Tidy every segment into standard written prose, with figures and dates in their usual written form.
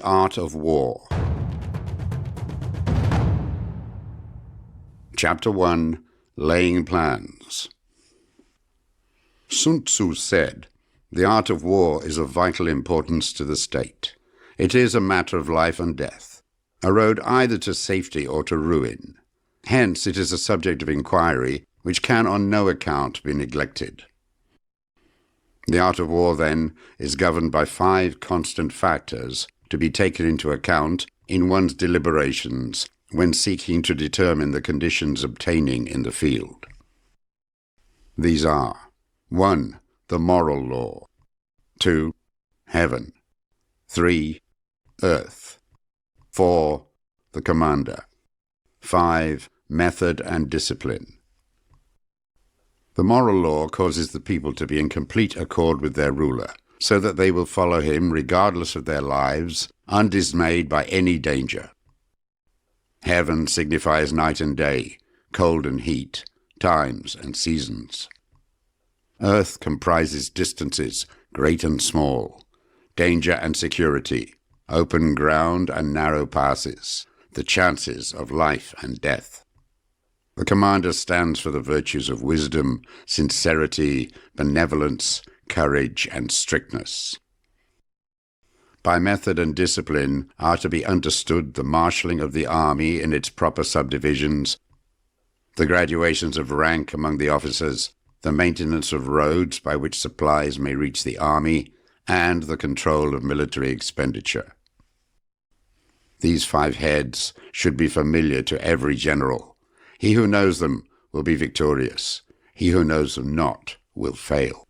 Art of War. Chapter 1. Laying Plans. Sun Tzu said, "The art of war is of vital importance to the state. It is a matter of life and death, a road either to safety or to ruin. Hence it is a subject of inquiry which can on no account be neglected." The art of war, then, is governed by 5 constant factors to be taken into account in one's deliberations when seeking to determine the conditions obtaining in the field. These are: 1. The moral law. 2. Heaven. 3. Earth. 4. The commander. 5. Method and discipline. The moral law causes the people to be in complete accord with their ruler, so that they will follow him regardless of their lives, undismayed by any danger. Heaven signifies night and day, cold and heat, times and seasons. Earth comprises distances, great and small, danger and security, open ground and narrow passes, the chances of life and death. The commander stands for the virtues of wisdom, sincerity, benevolence, courage, and strictness. By method and discipline are to be understood the marshalling of the army in its proper subdivisions, the graduations of rank among the officers, the maintenance of roads by which supplies may reach the army, and the control of military expenditure. These 5 heads should be familiar to every general. He who knows them will be victorious. He who knows them not will fail.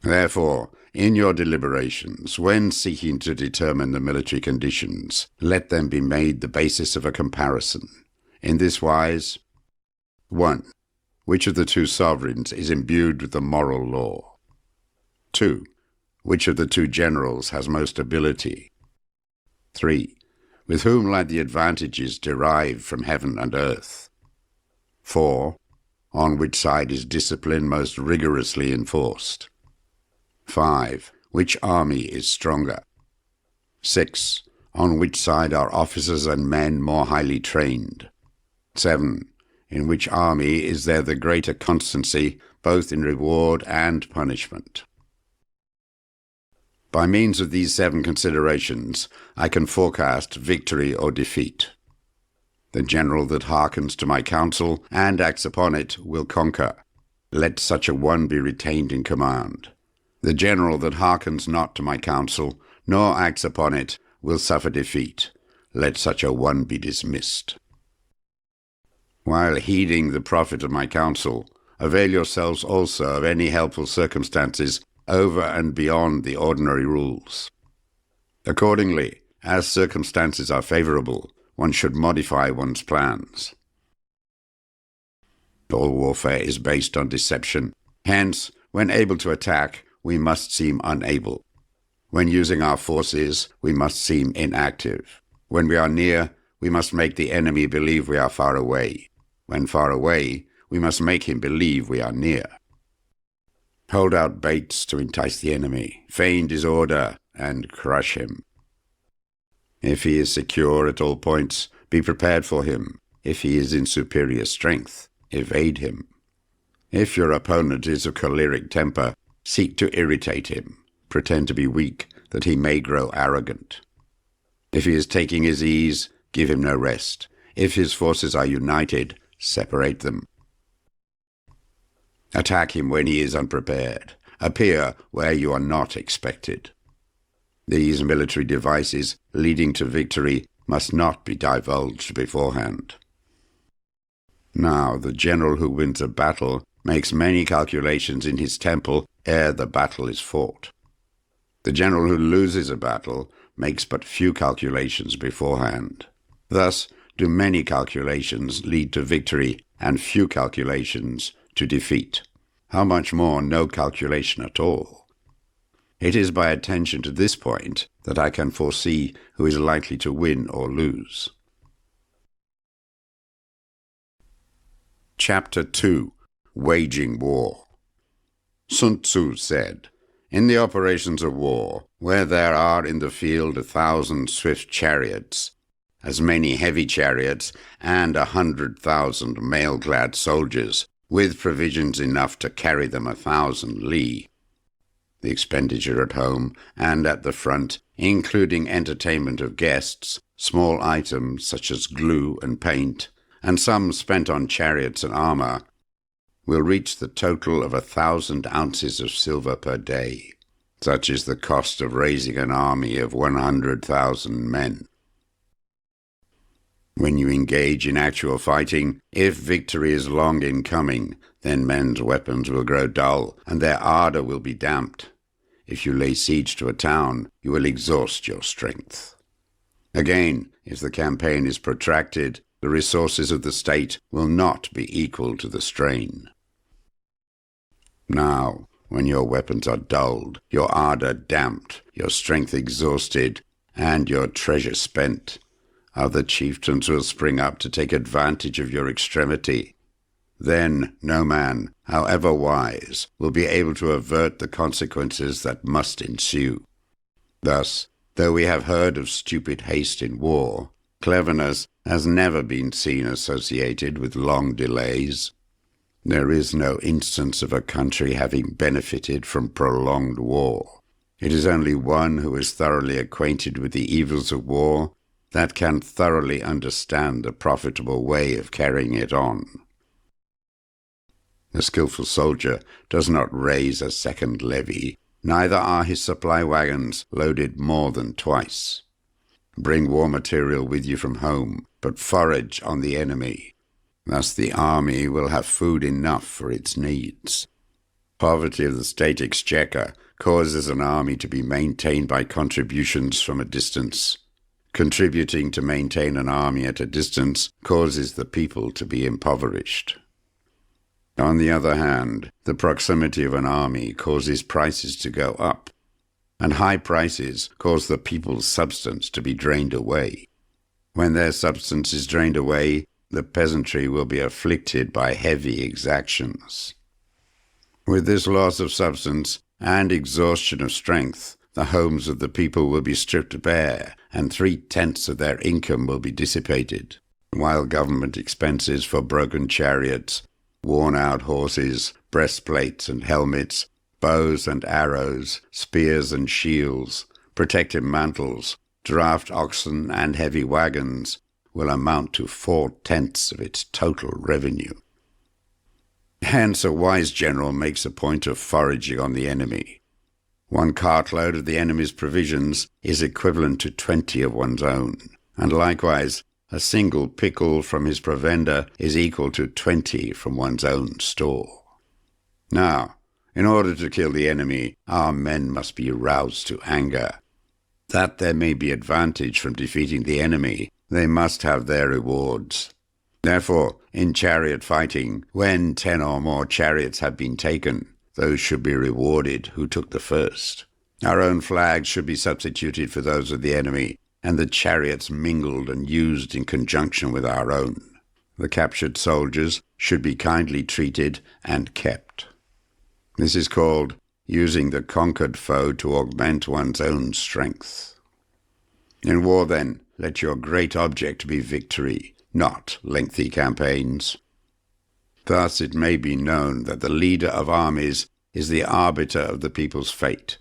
Therefore, in your deliberations, when seeking to determine the military conditions, let them be made the basis of a comparison. In this wise: 1. Which of the 2 sovereigns is imbued with the moral law? 2. Which of the 2 generals has most ability? 3. With whom lie the advantages derived from heaven and earth? 4. On which side is discipline most rigorously enforced? 5. Which army is stronger? 6. On which side are officers and men more highly trained? 7. In which army is there the greater constancy, both in reward and punishment? By means of these 7 considerations, I can forecast victory or defeat. The general that hearkens to my counsel and acts upon it will conquer. Let such a one be retained in command. The general that hearkens not to my counsel, nor acts upon it, will suffer defeat. Let such a one be dismissed. While heeding the profit of my counsel, avail yourselves also of any helpful circumstances over and beyond the ordinary rules. Accordingly, as circumstances are favorable, one should modify one's plans. All warfare is based on deception. Hence, when able to attack, we must seem unable. When using our forces, we must seem inactive. When we are near, we must make the enemy believe we are far away. When far away, we must make him believe we are near. Hold out baits to entice the enemy, feign disorder, and crush him. If he is secure at all points, be prepared for him. If he is in superior strength, evade him. If your opponent is of choleric temper, seek to irritate him. Pretend to be weak, that he may grow arrogant. If he is taking his ease, give him no rest. If his forces are united, separate them. Attack him when he is unprepared. Appear where you are not expected. These military devices leading to victory must not be divulged beforehand. Now, the general who wins a battle makes many calculations in his temple ere the battle is fought. The general who loses a battle makes but few calculations beforehand. Thus do many calculations lead to victory and few calculations to defeat. How much more no calculation at all? It is by attention to this point that I can foresee who is likely to win or lose. Chapter 2. Waging War. Sun Tzu said, "In the operations of war, where there are in the field 1,000 swift chariots, as many heavy chariots, and 100,000 mail-clad soldiers, with provisions enough to carry them 1,000 li. The expenditure at home and at the front, including entertainment of guests, small items such as glue and paint, and some spent on chariots and armor, will reach the total of 1,000 ounces of silver per day. Such is the cost of raising an army of 100,000 men. When you engage in actual fighting, if victory is long in coming, then men's weapons will grow dull, and their ardor will be damped. If you lay siege to a town, you will exhaust your strength. Again, if the campaign is protracted, the resources of the state will not be equal to the strain. Now, when your weapons are dulled, your ardor damped, your strength exhausted, and your treasure spent, other chieftains will spring up to take advantage of your extremity. Then no man, however wise, will be able to avert the consequences that must ensue. Thus, though we have heard of stupid haste in war, cleverness has never been seen associated with long delays. There is no instance of a country having benefited from prolonged war. It is only one who is thoroughly acquainted with the evils of war that can thoroughly understand the profitable way of carrying it on. A skillful soldier does not raise a second levy, neither are his supply wagons loaded more than twice. Bring war material with you from home, but forage on the enemy. Thus the army will have food enough for its needs. Poverty of the state exchequer causes an army to be maintained by contributions from a distance. Contributing to maintain an army at a distance causes the people to be impoverished. On the other hand, the proximity of an army causes prices to go up, and high prices cause the people's substance to be drained away. When their substance is drained away, the peasantry will be afflicted by heavy exactions. With this loss of substance and exhaustion of strength, the homes of the people will be stripped bare, and 3/10 of their income will be dissipated, while government expenses for broken chariots, worn-out horses, breastplates and helmets, bows and arrows, spears and shields, protective mantles, draft oxen and heavy wagons will amount to 4/10 of its total revenue. Hence a wise general makes a point of foraging on the enemy. 1 cartload of the enemy's provisions is equivalent to 20 of one's own, and likewise a single pickle from his provender is equal to 20 from one's own store. Now, in order to kill the enemy, our men must be roused to anger. That there may be advantage from defeating the enemy, they must have their rewards. Therefore, in chariot fighting, when 10 or more chariots have been taken, those should be rewarded who took the first. Our own flags should be substituted for those of the enemy, and the chariots mingled and used in conjunction with our own. The captured soldiers should be kindly treated and kept. This is called using the conquered foe to augment one's own strength. In war, then, let your great object be victory, not lengthy campaigns. Thus it may be known that the leader of armies is the arbiter of the people's fate,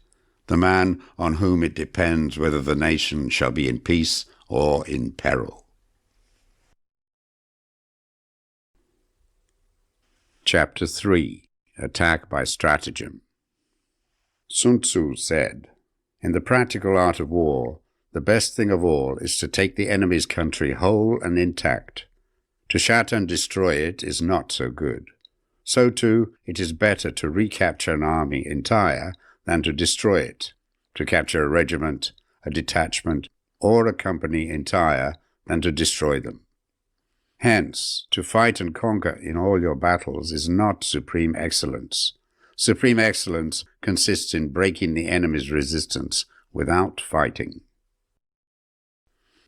the man on whom it depends whether the nation shall be in peace or in peril. Chapter 3. Attack by Stratagem. Sun Tzu said, "In the practical art of war, the best thing of all is to take the enemy's country whole and intact. To shatter and destroy it is not so good. So too, it is better to recapture an army entire than to destroy it, to capture a regiment, a detachment, or a company entire than to destroy them. Hence, to fight and conquer in all your battles is not supreme excellence. Supreme excellence consists in breaking the enemy's resistance without fighting."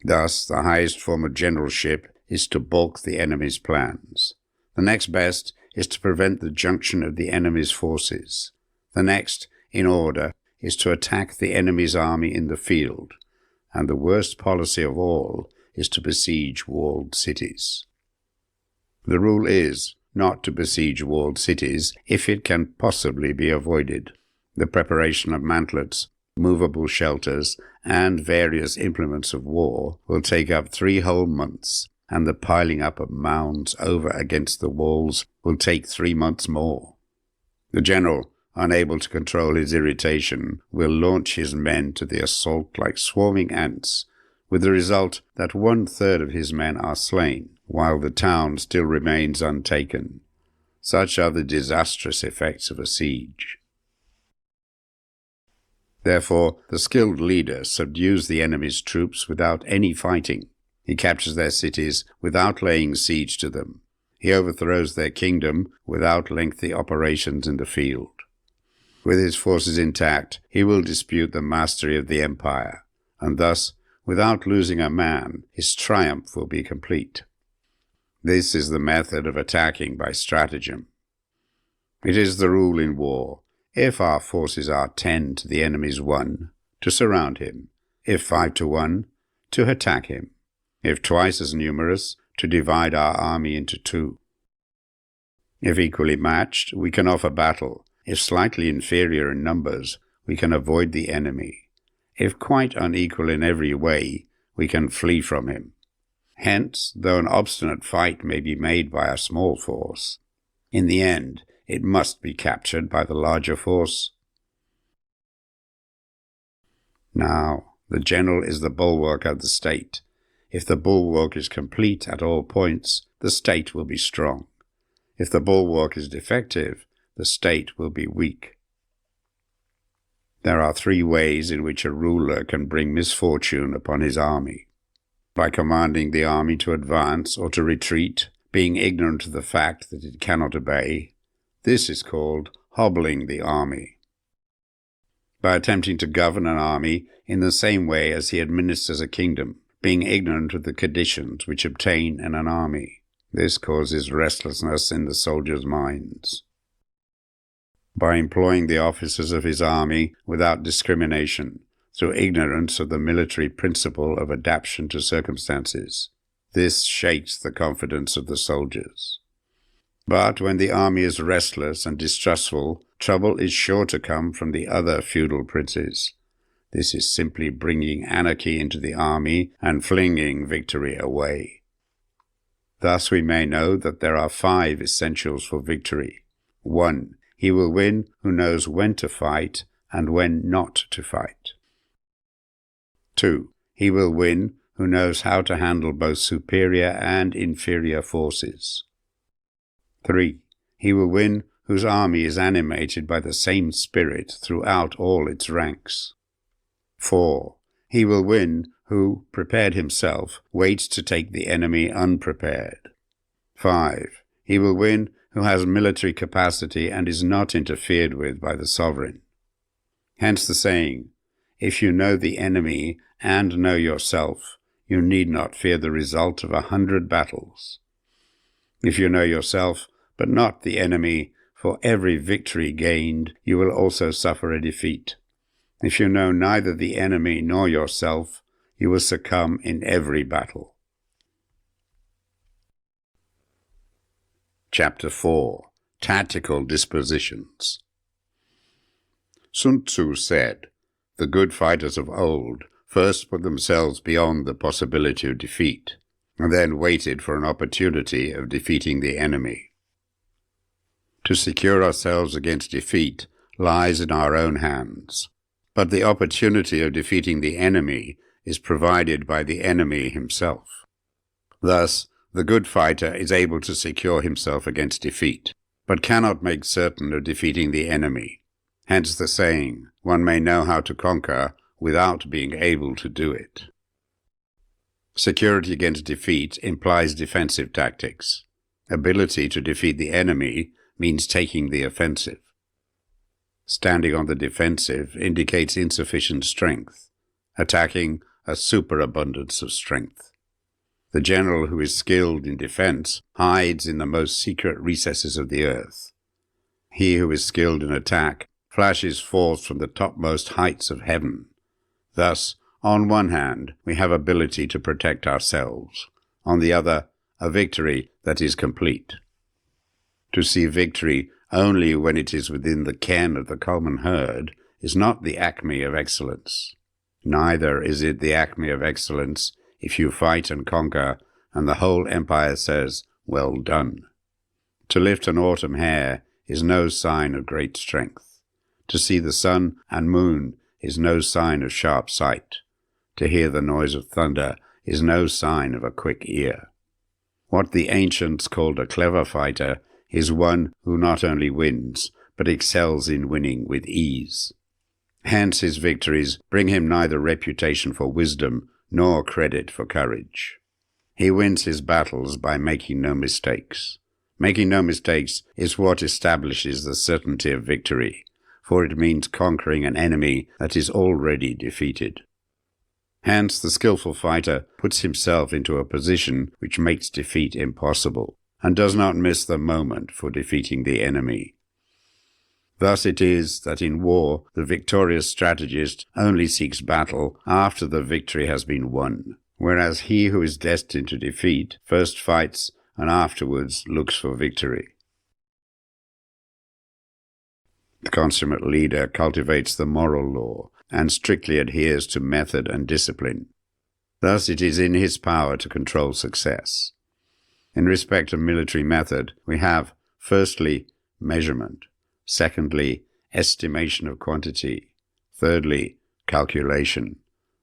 Thus, the highest form of generalship is to balk the enemy's plans. The next best is to prevent the junction of the enemy's forces. The next, in order, is to attack the enemy's army in the field, and the worst policy of all is to besiege walled cities. The rule is not to besiege walled cities if it can possibly be avoided. The preparation of mantlets, movable shelters, and various implements of war will take up 3 whole months, and the piling up of mounds over against the walls will take 3 months more. The general, unable to control his irritation, will launch his men to the assault like swarming ants, with the result that 1/3 of his men are slain, while the town still remains untaken. Such are the disastrous effects of a siege. Therefore, the skilled leader subdues the enemy's troops without any fighting. He captures their cities without laying siege to them. He overthrows their kingdom without lengthy operations in the field. With his forces intact, he will dispute the mastery of the empire, and thus, without losing a man, his triumph will be complete. This is the method of attacking by stratagem. It is the rule in war, if our forces are 10 to the enemy's 1, to surround him; if 5 to 1, to attack him; if twice as numerous, to divide our army into 2. If equally matched, we can offer battle; if slightly inferior in numbers, we can avoid the enemy; if quite unequal in every way, we can flee from him. Hence, though an obstinate fight may be made by a small force, in the end it must be captured by the larger force. Now, the general is the bulwark of the state. If the bulwark is complete at all points, the state will be strong. If the bulwark is defective, the state will be weak. There are 3 ways in which a ruler can bring misfortune upon his army: by commanding the army to advance or to retreat, being ignorant of the fact that it cannot obey. This is called hobbling the army. By attempting to govern an army in the same way as he administers a kingdom, being ignorant of the conditions which obtain in an army. This causes restlessness in the soldiers' minds. By employing the officers of his army without discrimination, through ignorance of the military principle of adaptation to circumstances. This shakes the confidence of the soldiers. But when the army is restless and distrustful, trouble is sure to come from the other feudal princes. This is simply bringing anarchy into the army and flinging victory away. Thus we may know that there are 5 essentials for victory. 1. He will win who knows when to fight and when not to fight. 2. He will win who knows how to handle both superior and inferior forces. 3. He will win whose army is animated by the same spirit throughout all its ranks. 4. He will win who, prepared himself, waits to take the enemy unprepared. 5. He will win who has military capacity and is not interfered with by the sovereign. Hence the saying, if you know the enemy and know yourself, you need not fear the result of 100 battles. If you know yourself, but not the enemy, for every victory gained, you will also suffer a defeat. If you know neither the enemy nor yourself, you will succumb in every battle. Chapter 4. Tactical Dispositions. Sun Tzu said, "The good fighters of old first put themselves beyond the possibility of defeat, and then waited for an opportunity of defeating the enemy." To secure ourselves against defeat lies in our own hands, but the opportunity of defeating the enemy is provided by the enemy himself. Thus, the good fighter is able to secure himself against defeat, but cannot make certain of defeating the enemy. Hence the saying, one may know how to conquer without being able to do it. Security against defeat implies defensive tactics. Ability to defeat the enemy means taking the offensive. Standing on the defensive indicates insufficient strength, attacking a superabundance of strength. The general who is skilled in defense hides in the most secret recesses of the earth. He who is skilled in attack flashes forth from the topmost heights of heaven. Thus, on one hand, we have ability to protect ourselves. On the other, a victory that is complete. To see victory only when it is within the ken of the common herd is not the acme of excellence. Neither is it the acme of excellence if you fight and conquer, and the whole empire says, "Well done." To lift an autumn hare is no sign of great strength. To see the sun and moon is no sign of sharp sight. To hear the noise of thunder is no sign of a quick ear. What the ancients called a clever fighter is one who not only wins, but excels in winning with ease. Hence his victories bring him neither reputation for wisdom nor credit for courage. He wins his battles by making no mistakes. Making no mistakes is what establishes the certainty of victory, for it means conquering an enemy that is already defeated. Hence the skillful fighter puts himself into a position which makes defeat impossible, and does not miss the moment for defeating the enemy. Thus it is that in war the victorious strategist only seeks battle after the victory has been won, whereas he who is destined to defeat first fights and afterwards looks for victory. The consummate leader cultivates the moral law and strictly adheres to method and discipline. Thus it is in his power to control success. In respect of military method, we have, firstly, measurement, secondly, estimation of quantity, thirdly, calculation,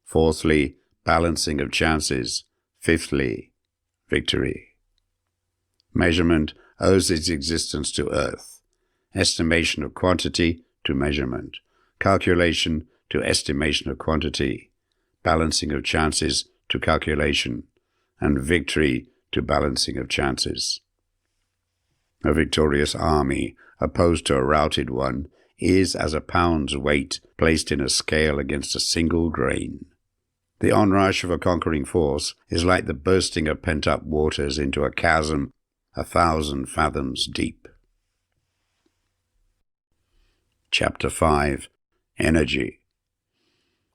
fourthly, balancing of chances, fifthly, victory. Measurement owes its existence to earth, estimation of quantity to measurement, calculation to estimation of quantity, balancing of chances to calculation, and victory to balancing of chances. A victorious army, opposed to a routed one, is as a pound's weight placed in a scale against a single grain. The onrush of a conquering force is like the bursting of pent-up waters into a chasm 1,000 fathoms deep. Chapter 5. Energy.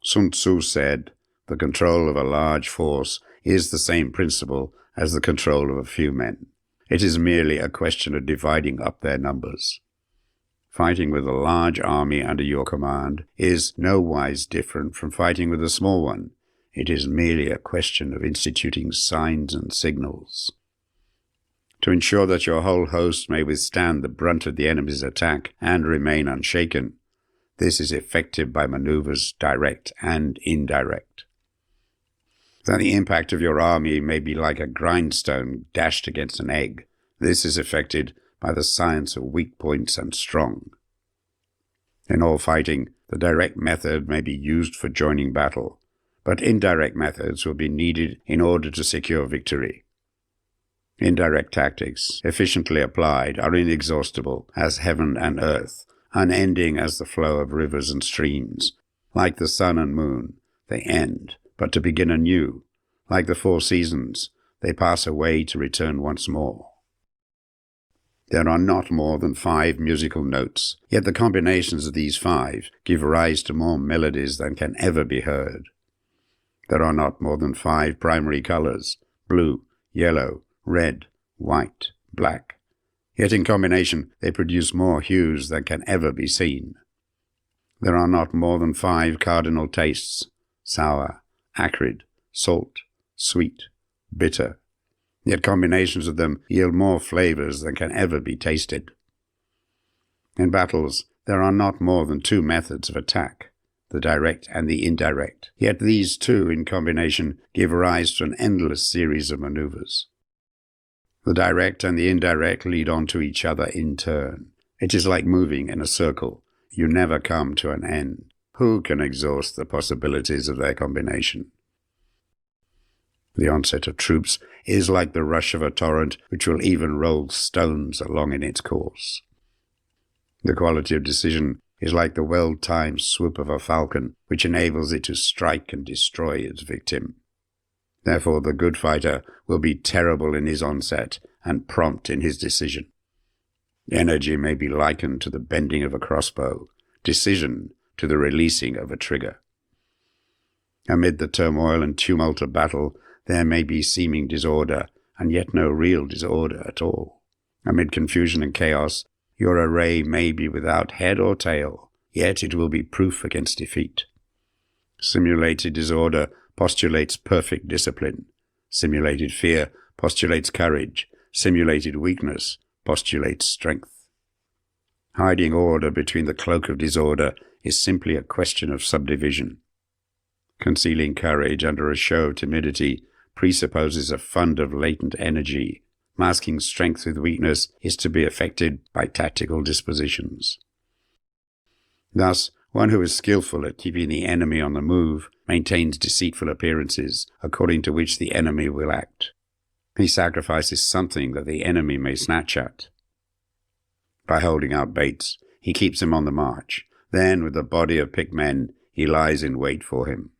Sun Tzu said, "The control of a large force is the same principle as the control of a few men. It is merely a question of dividing up their numbers." Fighting with a large army under your command is nowise different from fighting with a small one. It is merely a question of instituting signs and signals. To ensure that your whole host may withstand the brunt of the enemy's attack and remain unshaken, this is effected by maneuvers direct and indirect. That the impact of your army may be like a grindstone dashed against an egg, this is effected by the science of weak points and strong. In all fighting, the direct method may be used for joining battle, but indirect methods will be needed in order to secure victory. Indirect tactics, efficiently applied, are inexhaustible as heaven and earth, unending as the flow of rivers and streams. Like the sun and moon, they end, but to begin anew. Like the 4 seasons, they pass away to return once more. There are not more than 5 musical notes, yet the combinations of these 5 give rise to more melodies than can ever be heard. There are not more than 5 primary colors, blue, yellow, red, white, black. Yet in combination they produce more hues than can ever be seen. There are not more than 5 cardinal tastes, sour, acrid, salt, sweet, bitter. Yet combinations of them yield more flavors than can ever be tasted. In battles, there are not more than 2 methods of attack, the direct and the indirect. Yet these 2 in combination give rise to an endless series of maneuvers. The direct and the indirect lead on to each other in turn. It is like moving in a circle. You never come to an end. Who can exhaust the possibilities of their combination? The onset of troops is like the rush of a torrent which will even roll stones along in its course. The quality of decision is like the well-timed swoop of a falcon which enables it to strike and destroy its victim. Therefore the good fighter will be terrible in his onset and prompt in his decision. Energy may be likened to the bending of a crossbow. decision to the releasing of a trigger. Amid the turmoil and tumult of battle, there may be seeming disorder, and yet no real disorder at all. Amid confusion and chaos, your array may be without head or tail, yet it will be proof against defeat. Simulated disorder postulates perfect discipline. Simulated fear postulates courage. Simulated weakness postulates strength. Hiding order between the cloak of disorder is simply a question of subdivision. Concealing courage under a show of timidity presupposes a fund of latent energy. Masking strength with weakness is to be effected by tactical dispositions. Thus, one who is skillful at keeping the enemy on the move maintains deceitful appearances according to which the enemy will act. He sacrifices something that the enemy may snatch at. By holding out baits, he keeps him on the march. Then, with a body of picked men, he lies in wait for him.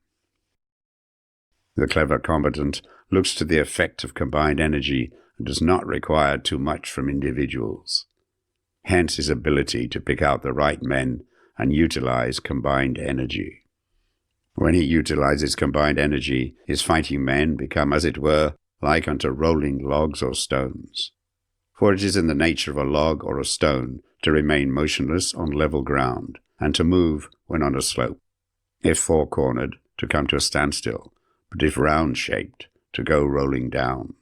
The clever combatant looks to the effect of combined energy and does not require too much from individuals. Hence his ability to pick out the right men and utilize combined energy. When he utilizes combined energy, his fighting men become, as it were, like unto rolling logs or stones. For it is in the nature of a log or a stone to remain motionless on level ground, and to move when on a slope. If four-cornered, to come to a standstill, but if round-shaped, to go rolling down.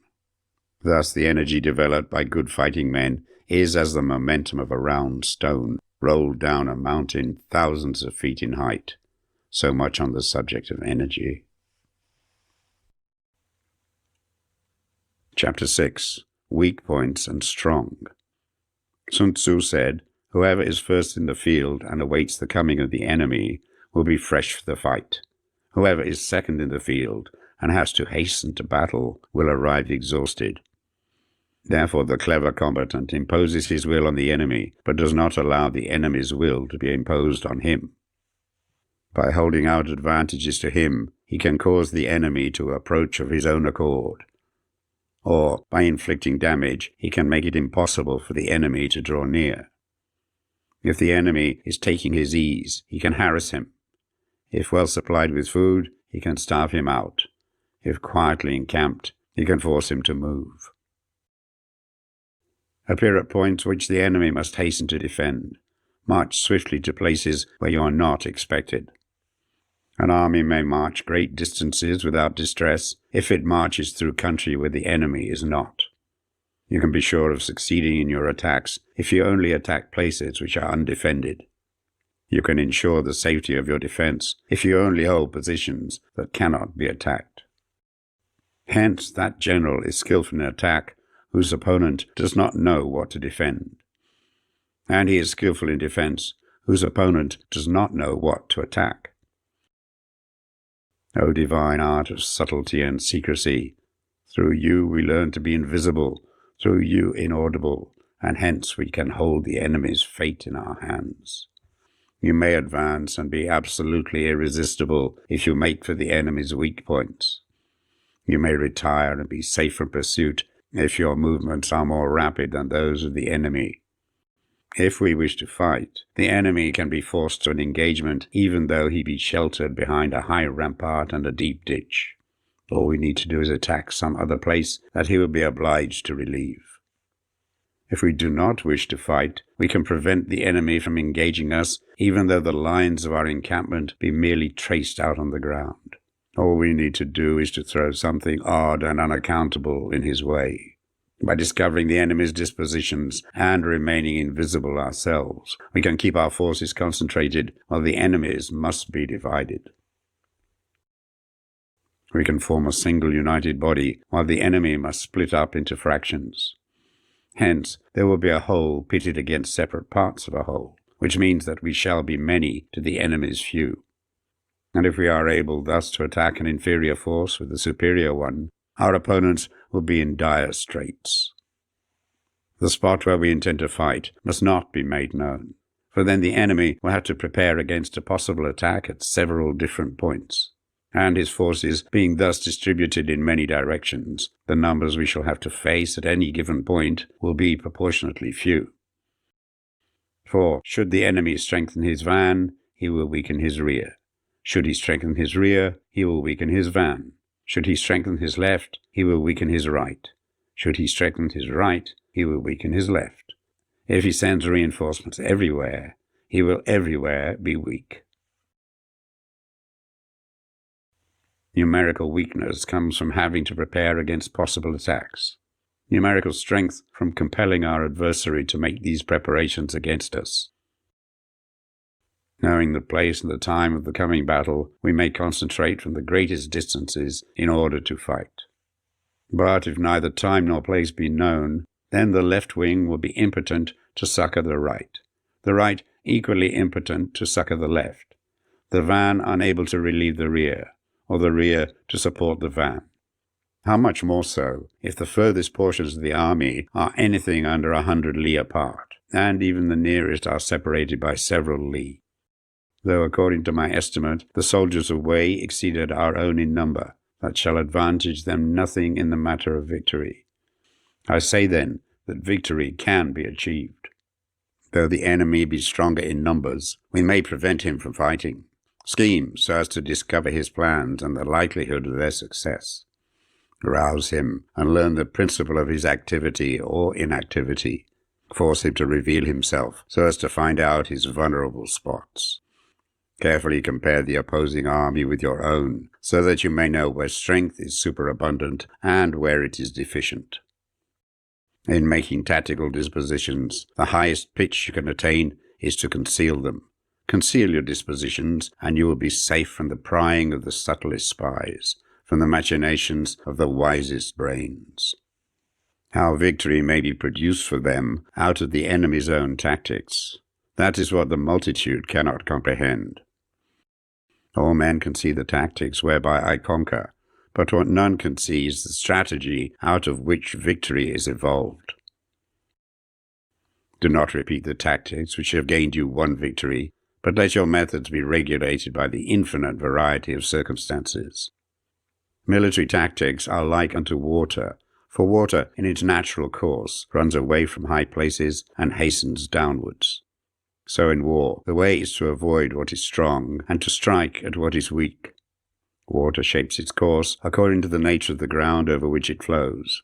Thus the energy developed by good fighting men is as the momentum of a round stone rolled down a mountain thousands of feet in height. So much on the subject of energy. Chapter 6. Weak Points and Strong. Sun Tzu said, "Whoever is first in the field and awaits the coming of the enemy will be fresh for the fight. Whoever is second in the field and has to hasten to battle will arrive exhausted." Therefore the clever combatant imposes his will on the enemy, but does not allow the enemy's will to be imposed on him. By holding out advantages to him, he can cause the enemy to approach of his own accord. Or, by inflicting damage, he can make it impossible for the enemy to draw near. If the enemy is taking his ease, he can harass him. If well supplied with food, he can starve him out. If quietly encamped, he can force him to move. Appear at points which the enemy must hasten to defend. March swiftly to places where you are not expected. An army may march great distances without distress if it marches through country where the enemy is not. You can be sure of succeeding in your attacks if you only attack places which are undefended. You can ensure the safety of your defense if you only hold positions that cannot be attacked. Hence, that general is skillful in attack whose opponent does not know what to defend. And he is skillful in defense whose opponent does not know what to attack. O divine art of subtlety and secrecy, through you we learn to be invisible, through you inaudible, and hence we can hold the enemy's fate in our hands. You may advance and be absolutely irresistible if you make for the enemy's weak points. You may retire and be safe from pursuit if your movements are more rapid than those of the enemy. If we wish to fight, the enemy can be forced to an engagement even though he be sheltered behind a high rampart and a deep ditch. All we need to do is attack some other place that he will be obliged to relieve. If we do not wish to fight, we can prevent the enemy from engaging us even though the lines of our encampment be merely traced out on the ground. All we need to do is to throw something odd and unaccountable in his way. By discovering the enemy's dispositions and remaining invisible ourselves, we can keep our forces concentrated while the enemy's must be divided. We can form a single united body while the enemy must split up into fractions. Hence, there will be a whole pitted against separate parts of a whole, which means that we shall be many to the enemy's few. And if we are able thus to attack an inferior force with a superior one, our opponents will be in dire straits. The spot where we intend to fight must not be made known, for then the enemy will have to prepare against a possible attack at several different points, and his forces being thus distributed in many directions, the numbers we shall have to face at any given point will be proportionately few. For should the enemy strengthen his van, he will weaken his rear. Should he strengthen his rear, he will weaken his van. Should he strengthen his left, he will weaken his right. Should he strengthen his right, he will weaken his left. If he sends reinforcements everywhere, he will everywhere be weak. Numerical weakness comes from having to prepare against possible attacks. Numerical strength from compelling our adversary to make these preparations against us. Knowing the place and the time of the coming battle, we may concentrate from the greatest distances in order to fight. But if neither time nor place be known, then the left wing will be impotent to succor the right equally impotent to succor the left, the van unable to relieve the rear, or the rear to support the van. How much more so if the furthest portions of the army are anything under 100 li apart, and even the nearest are separated by several li. Though according to my estimate the soldiers of Wei exceeded our own in number, that shall advantage them nothing in the matter of victory. I say then that victory can be achieved. Though the enemy be stronger in numbers, we may prevent him from fighting. Scheme so as to discover his plans and the likelihood of their success. Rouse him and learn the principle of his activity or inactivity. Force him to reveal himself so as to find out his vulnerable spots. Carefully compare the opposing army with your own, so that you may know where strength is superabundant and where it is deficient. In making tactical dispositions, the highest pitch you can attain is to conceal them. Conceal your dispositions, and you will be safe from the prying of the subtlest spies, from the machinations of the wisest brains. How victory may be produced for them out of the enemy's own tactics, that is what the multitude cannot comprehend. All men can see the tactics whereby I conquer, but what none can see is the strategy out of which victory is evolved. Do not repeat the tactics which have gained you one victory, but let your methods be regulated by the infinite variety of circumstances. Military tactics are like unto water, for water in its natural course runs away from high places and hastens downwards. So in war, the way is to avoid what is strong and to strike at what is weak. Water shapes its course according to the nature of the ground over which it flows.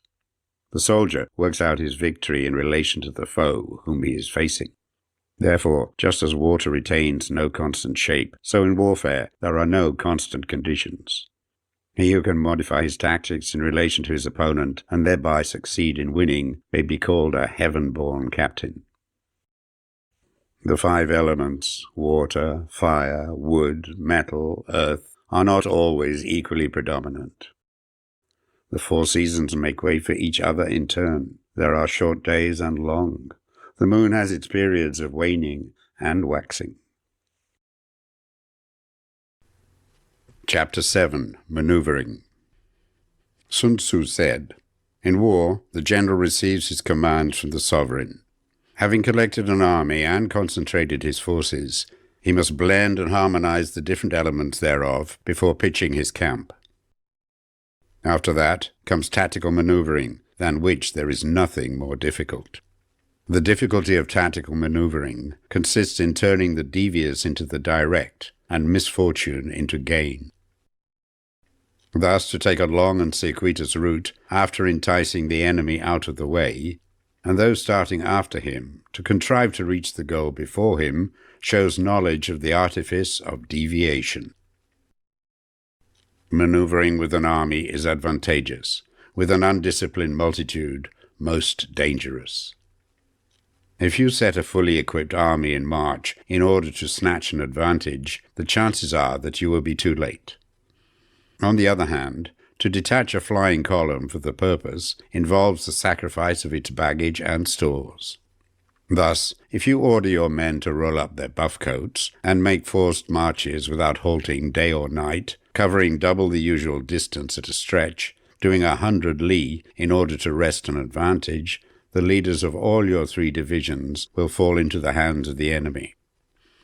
The soldier works out his victory in relation to the foe whom he is facing. Therefore, just as water retains no constant shape, so in warfare there are no constant conditions. He who can modify his tactics in relation to his opponent and thereby succeed in winning may be called a heaven-born captain. The 5 elements, water, fire, wood, metal, earth, are not always equally predominant. The 4 seasons make way for each other in turn. There are short days and long. The moon has its periods of waning and waxing. Chapter 7. Maneuvering. Sun Tzu said, "In war, the general receives his commands from the sovereign. Having collected an army and concentrated his forces, he must blend and harmonize the different elements thereof before pitching his camp. After that comes tactical maneuvering, than which there is nothing more difficult. The difficulty of tactical maneuvering consists in turning the devious into the direct, and misfortune into gain. Thus, to take a long and circuitous route after enticing the enemy out of the way, and those starting after him to contrive to reach the goal before him, shows knowledge of the artifice of deviation. Maneuvering with an army is advantageous, with an undisciplined multitude most dangerous. If you set a fully equipped army in march in order to snatch an advantage, the chances are that you will be too late. On the other hand, to detach a flying column for the purpose involves the sacrifice of its baggage and stores. Thus, if you order your men to roll up their buff coats and make forced marches without halting day or night, covering double the usual distance at a stretch, doing 100 li in order to wrest an advantage, the leaders of all your 3 divisions will fall into the hands of the enemy.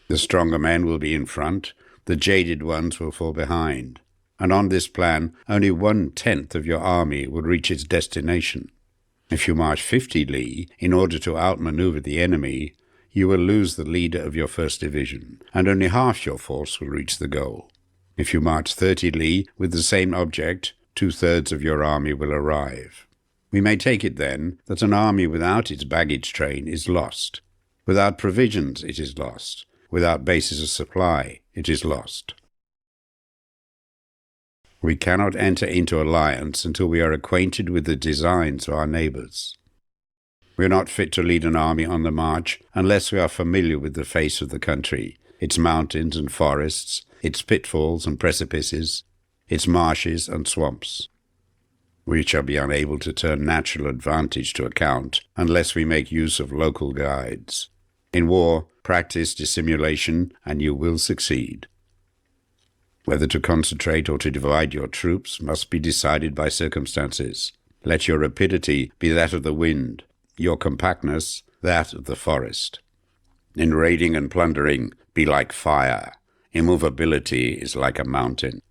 The stronger men will be in front, the jaded ones will fall behind, and on this plan only 1/10 of your army will reach its destination. If you march 50 li in order to outmaneuver the enemy, you will lose the leader of your first division, and only half your force will reach the goal. If you march 30 li with the same object, 2/3 of your army will arrive. We may take it, then, that an army without its baggage train is lost. Without provisions, it is lost. Without bases of supply, it is lost. We cannot enter into alliance until we are acquainted with the designs of our neighbors. We are not fit to lead an army on the march unless we are familiar with the face of the country, its mountains and forests, its pitfalls and precipices, its marshes and swamps. We shall be unable to turn natural advantage to account unless we make use of local guides. In war, practice dissimulation, and you will succeed. Whether to concentrate or to divide your troops must be decided by circumstances. Let your rapidity be that of the wind, your compactness that of the forest. In raiding and plundering, be like fire. Immovability is like a mountain.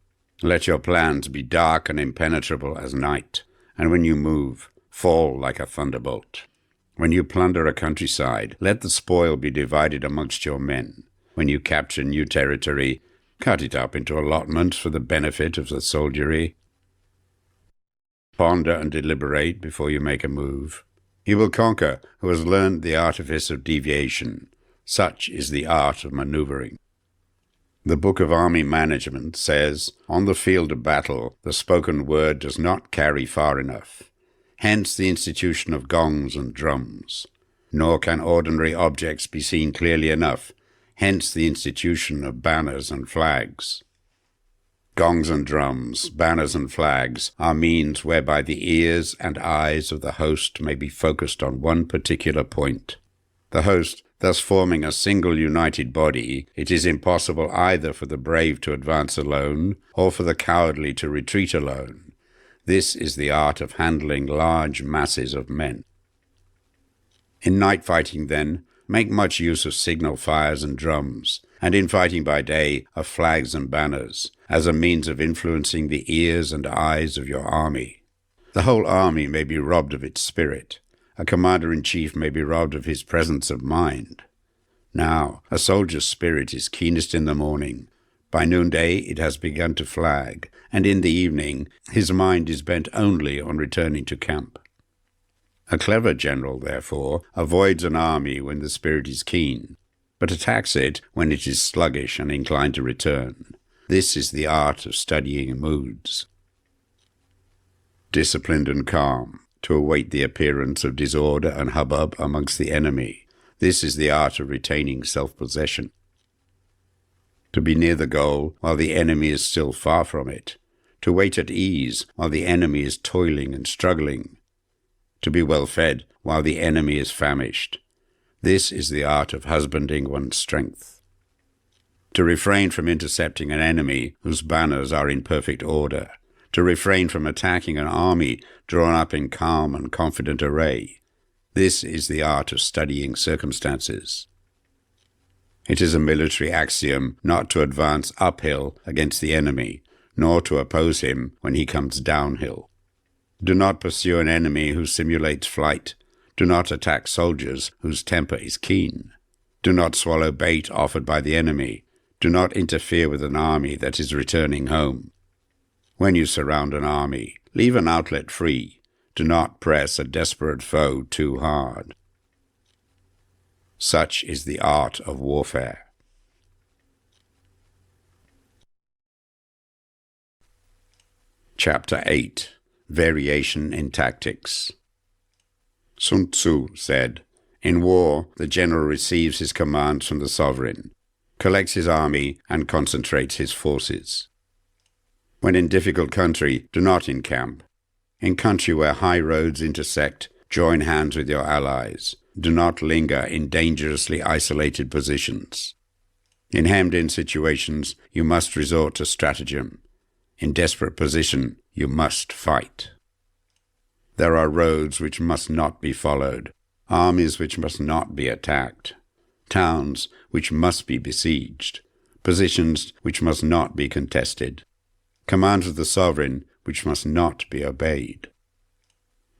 Let your plans be dark and impenetrable as night, and when you move, fall like a thunderbolt. When you plunder a countryside, let the spoil be divided amongst your men. When you capture new territory, cut it up into allotments for the benefit of the soldiery. Ponder and deliberate before you make a move. He will conquer who has learned the artifice of deviation. Such is the art of maneuvering. The Book of Army Management says, on the field of battle, the spoken word does not carry far enough. Hence the institution of gongs and drums. Nor can ordinary objects be seen clearly enough. Hence the institution of banners and flags. Gongs and drums, banners and flags are means whereby the ears and eyes of the host may be focused on one particular point. The host, thus forming a single united body, it is impossible either for the brave to advance alone or for the cowardly to retreat alone. This is the art of handling large masses of men. In night fighting, then, make much use of signal fires and drums, and in fighting by day of flags and banners, as a means of influencing the ears and eyes of your army. The whole army may be robbed of its spirit. A commander-in-chief may be robbed of his presence of mind. Now, a soldier's spirit is keenest in the morning. By noonday it has begun to flag, and in the evening his mind is bent only on returning to camp. A clever general, therefore, avoids an army when the spirit is keen, but attacks it when it is sluggish and inclined to return. This is the art of studying moods. Disciplined and calm, to await the appearance of disorder and hubbub amongst the enemy. This is the art of retaining self-possession. To be near the goal while the enemy is still far from it. To wait at ease while the enemy is toiling and struggling. To be well fed while the enemy is famished. This is the art of husbanding one's strength. To refrain from intercepting an enemy whose banners are in perfect order. To refrain from attacking an army drawn up in calm and confident array. This is the art of studying circumstances. It is a military axiom not to advance uphill against the enemy, nor to oppose him when he comes downhill. Do not pursue an enemy who simulates flight. Do not attack soldiers whose temper is keen. Do not swallow bait offered by the enemy. Do not interfere with an army that is returning home. When you surround an army, leave an outlet free. Do not press a desperate foe too hard. Such is the art of warfare. Chapter 8. Variation in Tactics. Sun Tzu said, in war, the general receives his commands from the sovereign, collects his army, and concentrates his forces. When in difficult country, do not encamp. In country where high roads intersect, join hands with your allies. Do not linger in dangerously isolated positions. In hemmed-in situations, you must resort to stratagem. In desperate position, you must fight. There are roads which must not be followed, armies which must not be attacked, towns which must be besieged, positions which must not be contested, commands of the sovereign which must not be obeyed.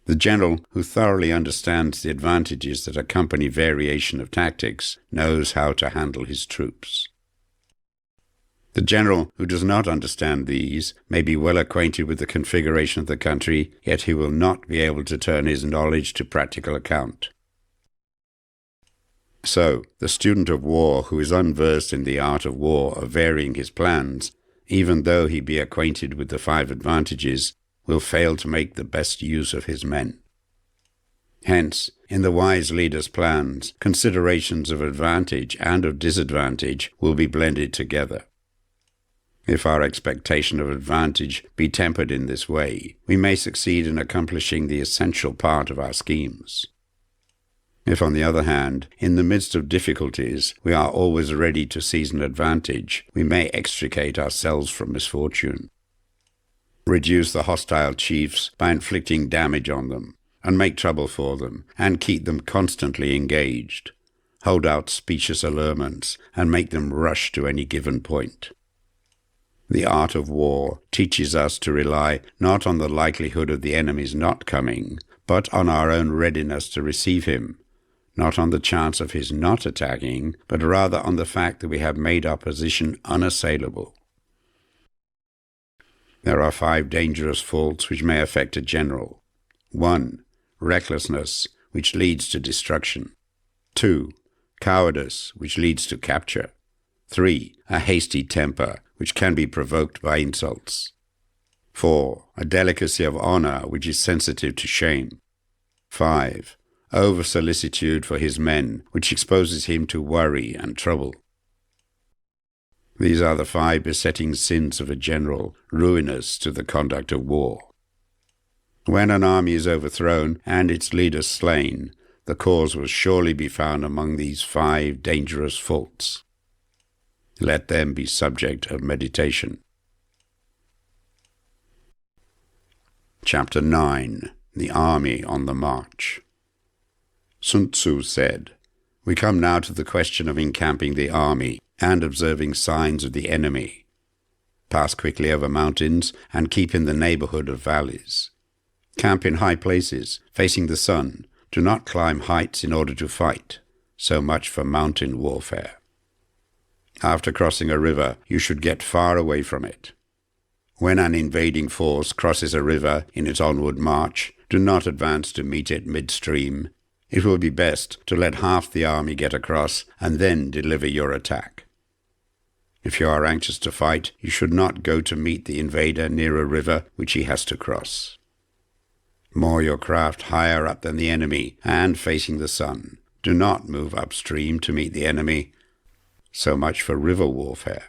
The general who thoroughly understands the advantages that accompany variation of tactics knows how to handle his troops. The general who does not understand these may be well acquainted with the configuration of the country, yet he will not be able to turn his knowledge to practical account. So, the student of war who is unversed in the art of war of varying his plans, even though he be acquainted with the 5 advantages, will fail to make the best use of his men. Hence, in the wise leader's plans, considerations of advantage and of disadvantage will be blended together. If our expectation of advantage be tempered in this way, we may succeed in accomplishing the essential part of our schemes. If, on the other hand, in the midst of difficulties, we are always ready to seize an advantage, we may extricate ourselves from misfortune. Reduce the hostile chiefs by inflicting damage on them, and make trouble for them, and keep them constantly engaged. Hold out specious allurements, and make them rush to any given point. The art of war teaches us to rely not on the likelihood of the enemy's not coming, but on our own readiness to receive him, not on the chance of his not attacking, but rather on the fact that we have made our position unassailable. There are 5 dangerous faults which may affect a general. 1. Recklessness, which leads to destruction. 2. Cowardice, which leads to capture. 3. A hasty temper, which can be provoked by insults. 4. A delicacy of honor, which is sensitive to shame. 5. Over-solicitude for his men, which exposes him to worry and trouble. These are the 5 besetting sins of a general, ruinous to the conduct of war. When an army is overthrown and its leader slain, the cause will surely be found among these 5 dangerous faults. Let them be subject of meditation. Chapter 9. The Army on the March. Sun Tzu said, "We come now to the question of encamping the army and observing signs of the enemy. Pass quickly over mountains and keep in the neighborhood of valleys. Camp in high places, facing the sun. Do not climb heights in order to fight. So much for mountain warfare. After crossing a river, you should get far away from it. When an invading force crosses a river in its onward march, do not advance to meet it midstream. It will be best to let half the army get across and then deliver your attack. If you are anxious to fight, you should not go to meet the invader near a river which he has to cross. Moor your craft higher up than the enemy and facing the sun. Do not move upstream to meet the enemy. So much for river warfare.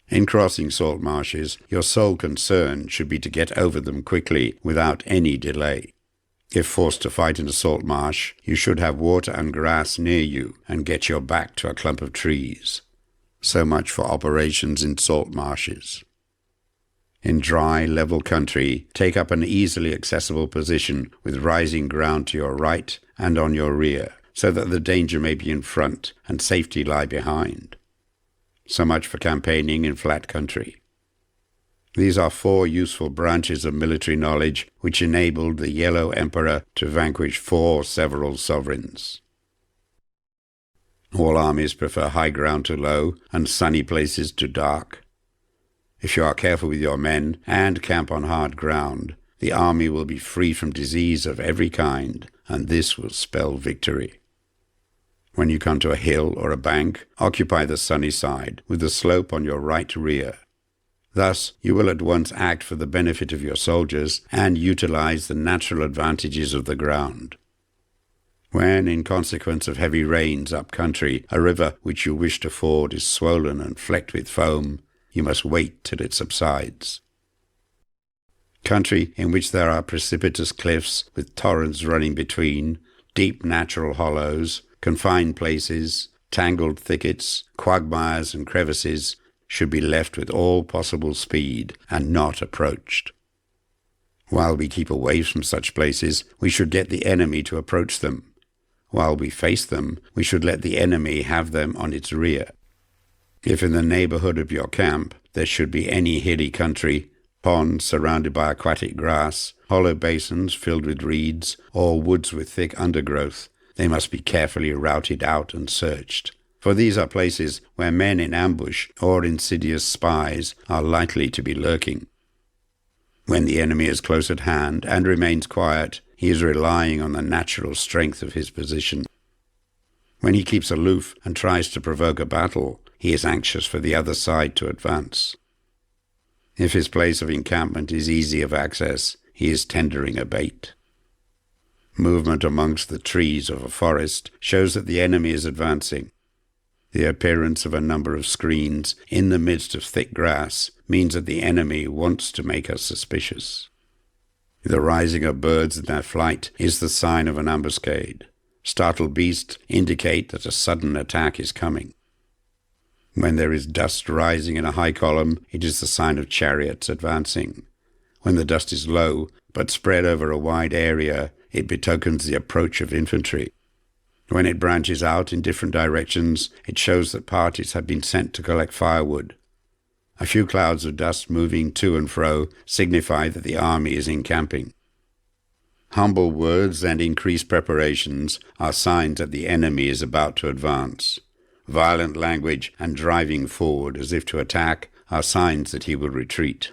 In crossing salt marshes, your sole concern should be to get over them quickly without any delay. If forced to fight in a salt marsh, you should have water and grass near you and get your back to a clump of trees. So much for operations in salt marshes. In dry, level country, take up an easily accessible position with rising ground to your right and on your rear, so that the danger may be in front and safety lie behind. So much for campaigning in flat country. These are 4 useful branches of military knowledge which enabled the Yellow Emperor to vanquish 4 several sovereigns. All armies prefer high ground to low and sunny places to dark. If you are careful with your men and camp on hard ground, the army will be free from disease of every kind, and this will spell victory. When you come to a hill or a bank, occupy the sunny side, with the slope on your right rear. Thus, you will at once act for the benefit of your soldiers and utilize the natural advantages of the ground. When, in consequence of heavy rains up country, a river which you wish to ford is swollen and flecked with foam, you must wait till it subsides. Country in which there are precipitous cliffs with torrents running between, deep natural hollows, confined places, tangled thickets, quagmires and crevices, should be left with all possible speed and not approached. While we keep away from such places, we should get the enemy to approach them. While we face them, we should let the enemy have them on its rear. If in the neighborhood of your camp there should be any hilly country, ponds surrounded by aquatic grass, hollow basins filled with reeds, or woods with thick undergrowth, they must be carefully routed out and searched, for these are places where men in ambush or insidious spies are likely to be lurking. When the enemy is close at hand and remains quiet, he is relying on the natural strength of his position. When he keeps aloof and tries to provoke a battle, he is anxious for the other side to advance. If his place of encampment is easy of access, he is tendering a bait. Movement amongst the trees of a forest shows that the enemy is advancing. The appearance of a number of screens in the midst of thick grass means that the enemy wants to make us suspicious. The rising of birds in their flight is the sign of an ambuscade. Startled beasts indicate that a sudden attack is coming. When there is dust rising in a high column, it is the sign of chariots advancing. When the dust is low, but spread over a wide area, it betokens the approach of infantry. When it branches out in different directions, it shows that parties have been sent to collect firewood. A few clouds of dust moving to and fro signify that the army is encamping. Humble words and increased preparations are signs that the enemy is about to advance. Violent language and driving forward as if to attack are signs that he will retreat.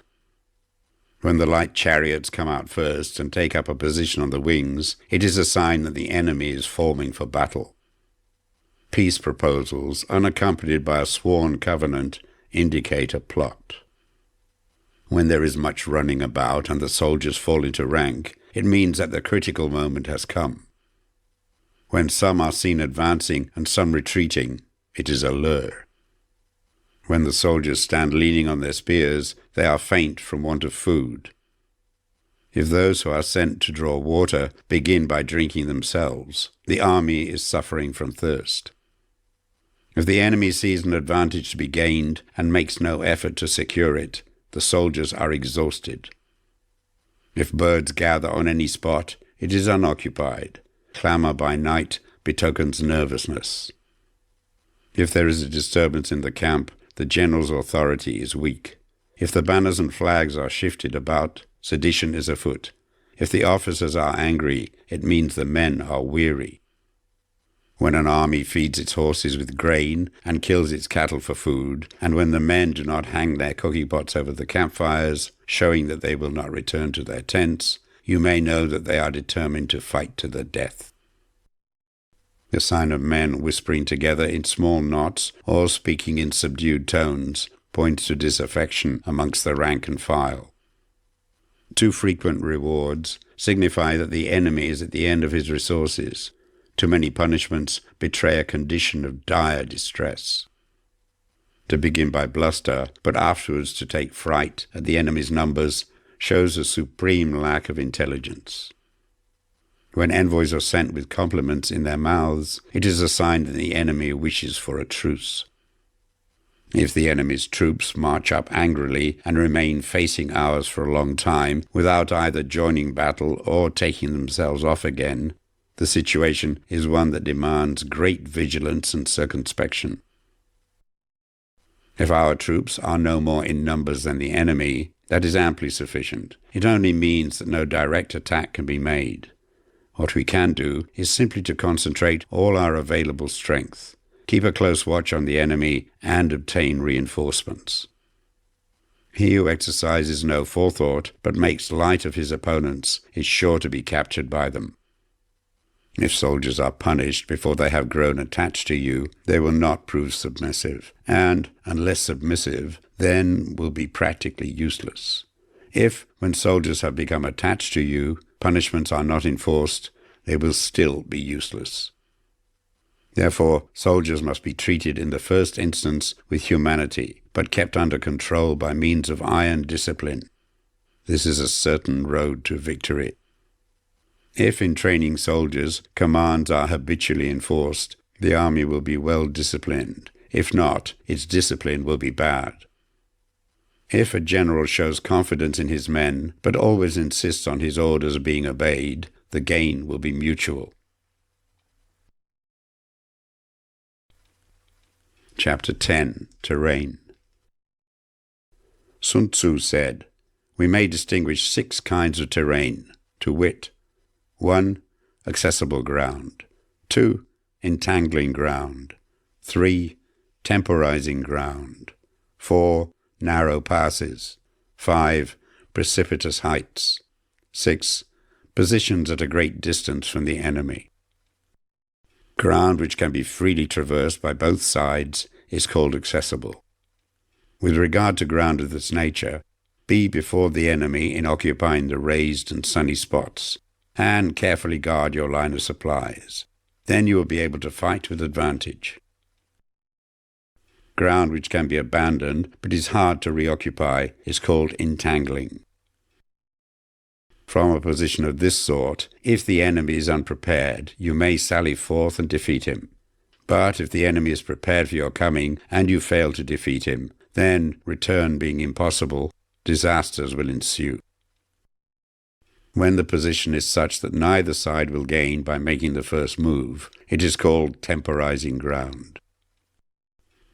When the light chariots come out first and take up a position on the wings, it is a sign that the enemy is forming for battle. Peace proposals, unaccompanied by a sworn covenant, indicate a plot. When there is much running about and the soldiers fall into rank, it means that the critical moment has come. When some are seen advancing and some retreating, it is a lure. When the soldiers stand leaning on their spears, they are faint from want of food. If those who are sent to draw water begin by drinking themselves, the army is suffering from thirst. If the enemy sees an advantage to be gained and makes no effort to secure it, the soldiers are exhausted. If birds gather on any spot, it is unoccupied. Clamor by night betokens nervousness. If there is a disturbance in the camp, the general's authority is weak. If the banners and flags are shifted about, sedition is afoot. If the officers are angry, it means the men are weary. When an army feeds its horses with grain and kills its cattle for food, and when the men do not hang their cooking pots over the campfires, showing that they will not return to their tents, you may know that they are determined to fight to the death. The sign of men whispering together in small knots or speaking in subdued tones points to disaffection amongst the rank and file. Too frequent rewards signify that the enemy is at the end of his resources. Too many punishments betray a condition of dire distress. To begin by bluster, but afterwards to take fright at the enemy's numbers, shows a supreme lack of intelligence. When envoys are sent with compliments in their mouths, it is a sign that the enemy wishes for a truce. If the enemy's troops march up angrily and remain facing ours for a long time without either joining battle or taking themselves off again, the situation is one that demands great vigilance and circumspection. If our troops are no more in numbers than the enemy, that is amply sufficient. It only means that no direct attack can be made. What we can do is simply to concentrate all our available strength, keep a close watch on the enemy, and obtain reinforcements. He who exercises no forethought but makes light of his opponents is sure to be captured by them. If soldiers are punished before they have grown attached to you, they will not prove submissive, and, unless submissive, then will be practically useless. If, when soldiers have become attached to you, punishments are not enforced, they will still be useless. Therefore, soldiers must be treated in the first instance with humanity, but kept under control by means of iron discipline. This is a certain road to victory. If in training soldiers, commands are habitually enforced, the army will be well disciplined. If not, its discipline will be bad. If a general shows confidence in his men, but always insists on his orders being obeyed, the gain will be mutual. Chapter 10. Terrain. Sun Tzu said, we may distinguish 6 kinds of terrain, to wit: 1. Accessible ground. 2. Entangling ground. 3. Temporizing ground. 4. Narrow passes. 5. Precipitous heights. 6. Positions at a great distance from the enemy. Ground which can be freely traversed by both sides is called accessible. With regard to ground of this nature, be before the enemy in occupying the raised and sunny spots, and carefully guard your line of supplies. Then you will be able to fight with advantage. Ground which can be abandoned but is hard to reoccupy is called entangling. From a position of this sort, if the enemy is unprepared, you may sally forth and defeat him. But if the enemy is prepared for your coming, and you fail to defeat him, then, return being impossible, disasters will ensue. When the position is such that neither side will gain by making the first move, it is called temporizing ground.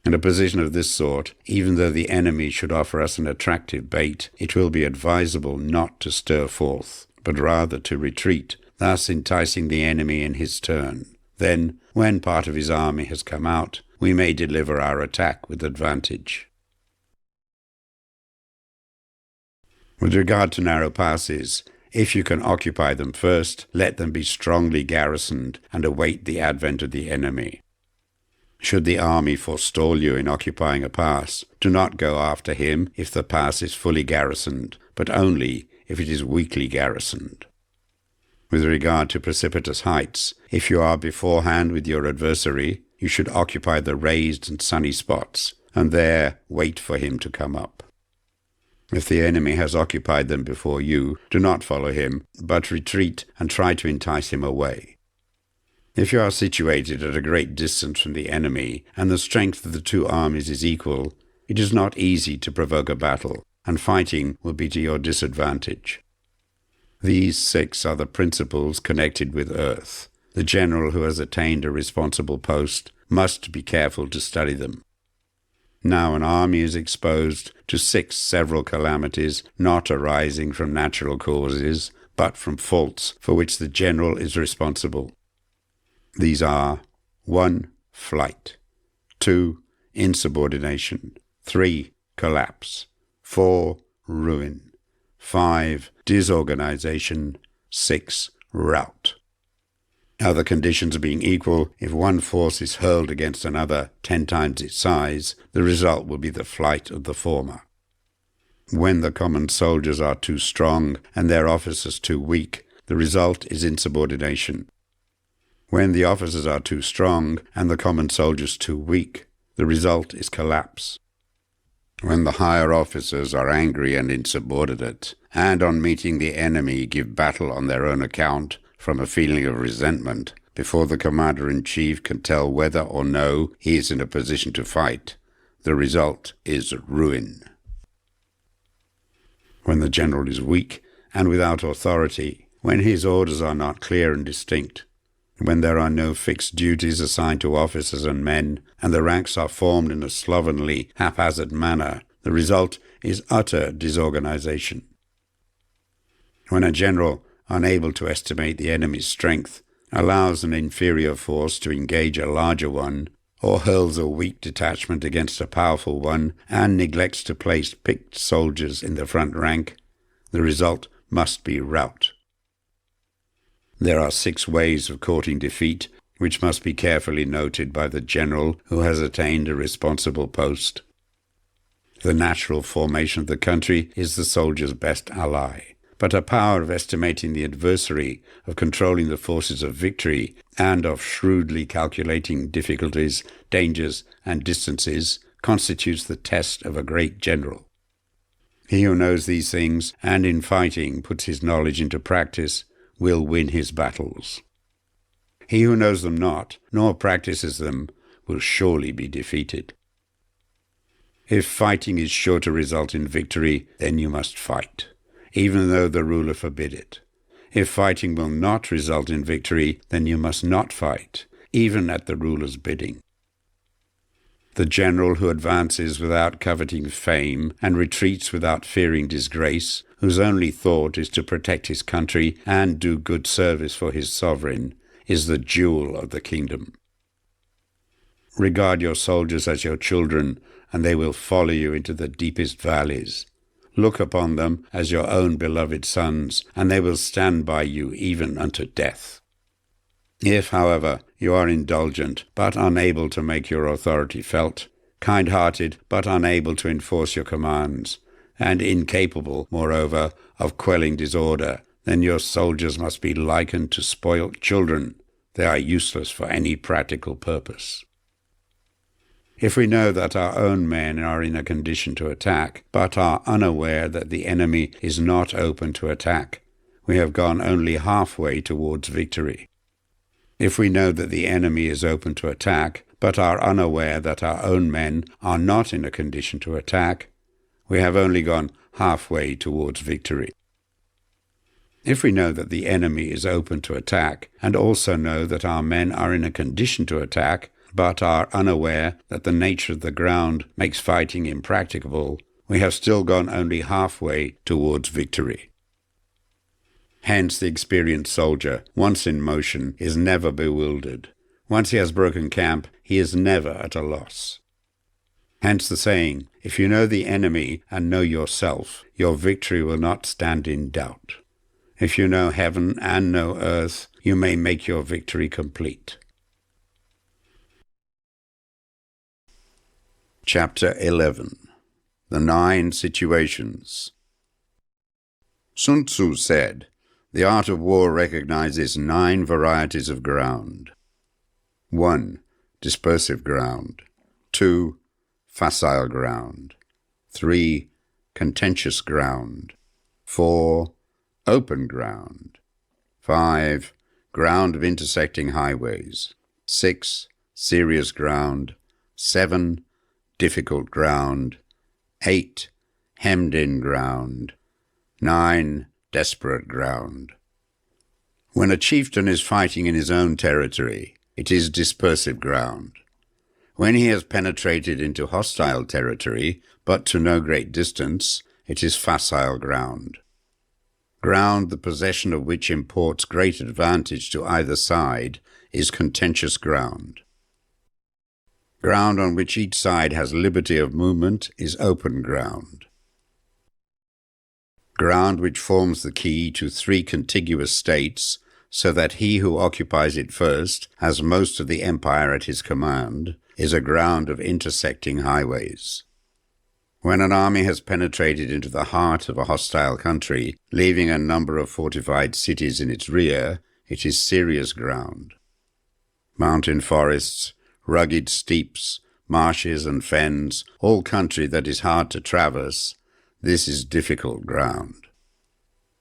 In a position of this sort, even though the enemy should offer us an attractive bait, it will be advisable not to stir forth, but rather to retreat, thus enticing the enemy in his turn. Then, when part of his army has come out, we may deliver our attack with advantage. With regard to narrow passes, if you can occupy them first, let them be strongly garrisoned and await the advent of the enemy. Should the army forestall you in occupying a pass, do not go after him if the pass is fully garrisoned, but only if it is weakly garrisoned. With regard to precipitous heights, if you are beforehand with your adversary, you should occupy the raised and sunny spots, and there wait for him to come up. If the enemy has occupied them before you, do not follow him, but retreat and try to entice him away. If you are situated at a great distance from the enemy, and the strength of the two armies is equal, it is not easy to provoke a battle, and fighting will be to your disadvantage. These 6 are the principles connected with earth. The general who has attained a responsible post must be careful to study them. Now an army is exposed to 6 several calamities not arising from natural causes, but from faults for which the general is responsible. These are: 1. Flight. 2. Insubordination. 3. Collapse. 4. Ruin. 5. Disorganization. 6. Rout. Other conditions being equal, if one force is hurled against another 10 times its size, the result will be the flight of the former. When the common soldiers are too strong and their officers too weak, the result is insubordination. When the officers are too strong and the common soldiers too weak, the result is collapse. When the higher officers are angry and insubordinate, and on meeting the enemy give battle on their own account from a feeling of resentment, before the commander-in-chief can tell whether or no he is in a position to fight, the result is ruin. When the general is weak and without authority, when his orders are not clear and distinct, when there are no fixed duties assigned to officers and men, and the ranks are formed in a slovenly, haphazard manner, the result is utter disorganization. When a general, unable to estimate the enemy's strength, allows an inferior force to engage a larger one, or hurls a weak detachment against a powerful one, and neglects to place picked soldiers in the front rank, the result must be rout. There are 6 ways of courting defeat, which must be carefully noted by the general who has attained a responsible post. The natural formation of the country is the soldier's best ally, but a power of estimating the adversary, of controlling the forces of victory, and of shrewdly calculating difficulties, dangers, and distances constitutes the test of a great general. He who knows these things, and in fighting puts his knowledge into practice, will win his battles. He who knows them not, nor practices them, will surely be defeated. If fighting is sure to result in victory, then you must fight, even though the ruler forbid it. If fighting will not result in victory, then you must not fight, even at the ruler's bidding. The general who advances without coveting fame and retreats without fearing disgrace whose only thought is to protect his country and do good service for his sovereign, is the jewel of the kingdom. Regard your soldiers as your children, and they will follow you into the deepest valleys. Look upon them as your own beloved sons, and they will stand by you even unto death. If, however, you are indulgent, but unable to make your authority felt, kind-hearted, but unable to enforce your commands, and incapable, moreover, of quelling disorder, then your soldiers must be likened to spoilt children. They are useless for any practical purpose. If we know that our own men are in a condition to attack, but are unaware that the enemy is not open to attack, we have gone only halfway towards victory. If we know that the enemy is open to attack, but are unaware that our own men are not in a condition to attack, we have only gone halfway towards victory. If we know that the enemy is open to attack, and also know that our men are in a condition to attack, but are unaware that the nature of the ground makes fighting impracticable, we have still gone only halfway towards victory. Hence the experienced soldier, once in motion, is never bewildered. Once he has broken camp, he is never at a loss. Hence the saying, if you know the enemy and know yourself, your victory will not stand in doubt. If you know heaven and know earth, you may make your victory complete. Chapter 11. The 9 Situations. Sun Tzu said, "The art of war recognizes 9 varieties of ground. 1. Dispersive ground. 2. Facile ground. 3. Contentious ground. 4. Open ground. 5. Ground of intersecting highways. 6. Serious ground. 7. Difficult ground. 8. Hemmed-in ground. 9. Desperate ground." When a chieftain is fighting in his own territory, it is dispersive ground. When he has penetrated into hostile territory, but to no great distance, it is facile ground. Ground the possession of which imports great advantage to either side is contentious ground. Ground on which each side has liberty of movement is open ground. Ground which forms the key to 3 contiguous states, so that he who occupies it first has most of the empire at his command, is a ground of intersecting highways. When an army has penetrated into the heart of a hostile country, leaving a number of fortified cities in its rear, it is serious ground. Mountain forests, rugged steeps, marshes and fens, all country that is hard to traverse, this is difficult ground.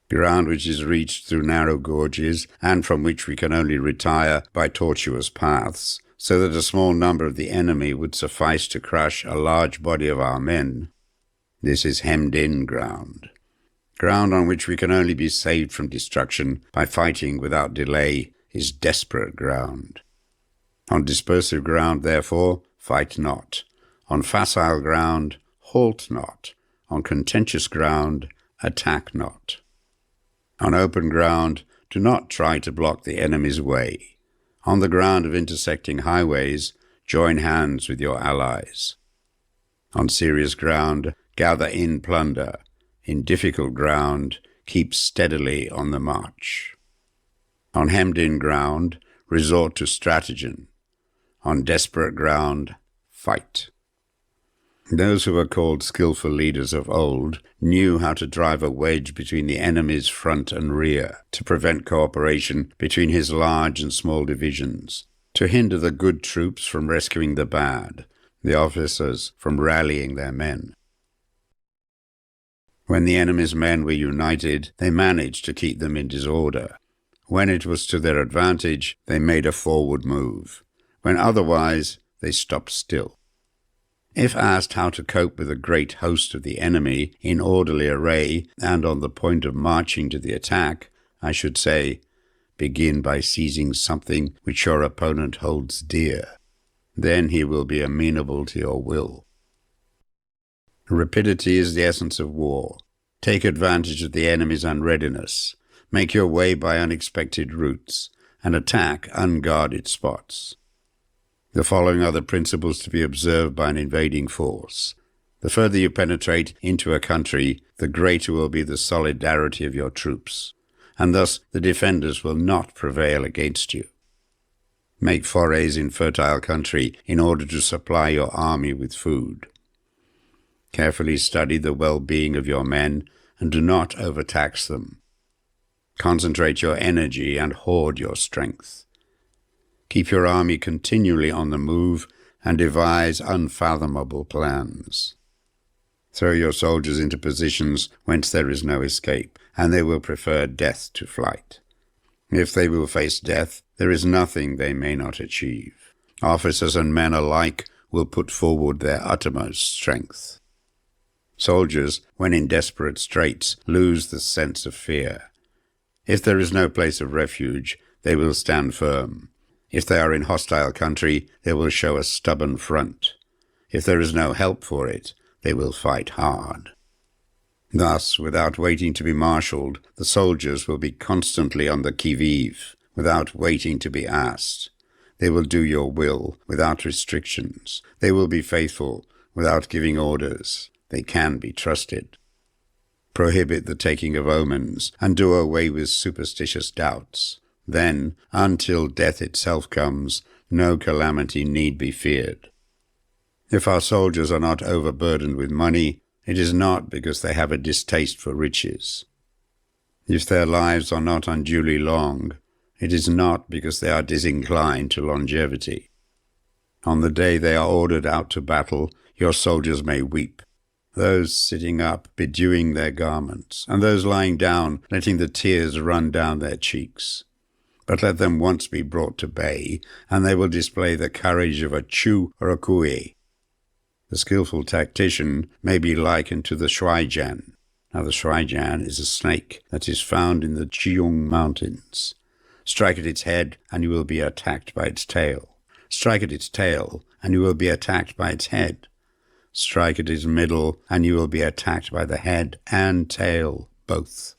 Ground which is reached through narrow gorges, and from which we can only retire by tortuous paths, so that a small number of the enemy would suffice to crush a large body of our men. This is hemmed-in ground. Ground on which we can only be saved from destruction by fighting without delay is desperate ground. On dispersive ground, therefore, fight not. On facile ground, halt not. On contentious ground, attack not. On open ground, do not try to block the enemy's way. On the ground of intersecting highways, join hands with your allies. On serious ground, gather in plunder. In difficult ground, keep steadily on the march. On hemmed-in ground, resort to stratagem. On desperate ground, fight. Those who were called skillful leaders of old knew how to drive a wedge between the enemy's front and rear, to prevent cooperation between his large and small divisions, to hinder the good troops from rescuing the bad, the officers from rallying their men. When the enemy's men were united, they managed to keep them in disorder. When it was to their advantage, they made a forward move. When otherwise, they stopped still. If asked how to cope with a great host of the enemy in orderly array and on the point of marching to the attack, I should say, begin by seizing something which your opponent holds dear. Then he will be amenable to your will. Rapidity is the essence of war. Take advantage of the enemy's unreadiness, make your way by unexpected routes, and attack unguarded spots. The following are the principles to be observed by an invading force. The further you penetrate into a country, the greater will be the solidarity of your troops, and thus the defenders will not prevail against you. Make forays in fertile country in order to supply your army with food. Carefully study the well-being of your men and do not overtax them. Concentrate your energy and hoard your strength. Keep your army continually on the move and devise unfathomable plans. Throw your soldiers into positions whence there is no escape, and they will prefer death to flight. If they will face death, there is nothing they may not achieve. Officers and men alike will put forward their uttermost strength. Soldiers, when in desperate straits, lose the sense of fear. If there is no place of refuge, they will stand firm. If they are in hostile country, they will show a stubborn front. If there is no help for it, they will fight hard. Thus, without waiting to be marshalled, the soldiers will be constantly on the qui-vive, without waiting to be asked. They will do your will without restrictions. They will be faithful without giving orders. They can be trusted. Prohibit the taking of omens, and do away with superstitious doubts. Then, until death itself comes, no calamity need be feared. If our soldiers are not overburdened with money, it is not because they have a distaste for riches. If their lives are not unduly long, it is not because they are disinclined to longevity. On the day they are ordered out to battle, your soldiers may weep, those sitting up bedewing their garments, and those lying down letting the tears run down their cheeks. But let them once be brought to bay, and they will display the courage of a Chu or a Kui. The skillful tactician may be likened to the Shuaijian. Now the Shuaijian is a snake that is found in the Jiong Mountains. Strike at its head, and you will be attacked by its tail. Strike at its tail, and you will be attacked by its head. Strike at its middle, and you will be attacked by the head and tail, both.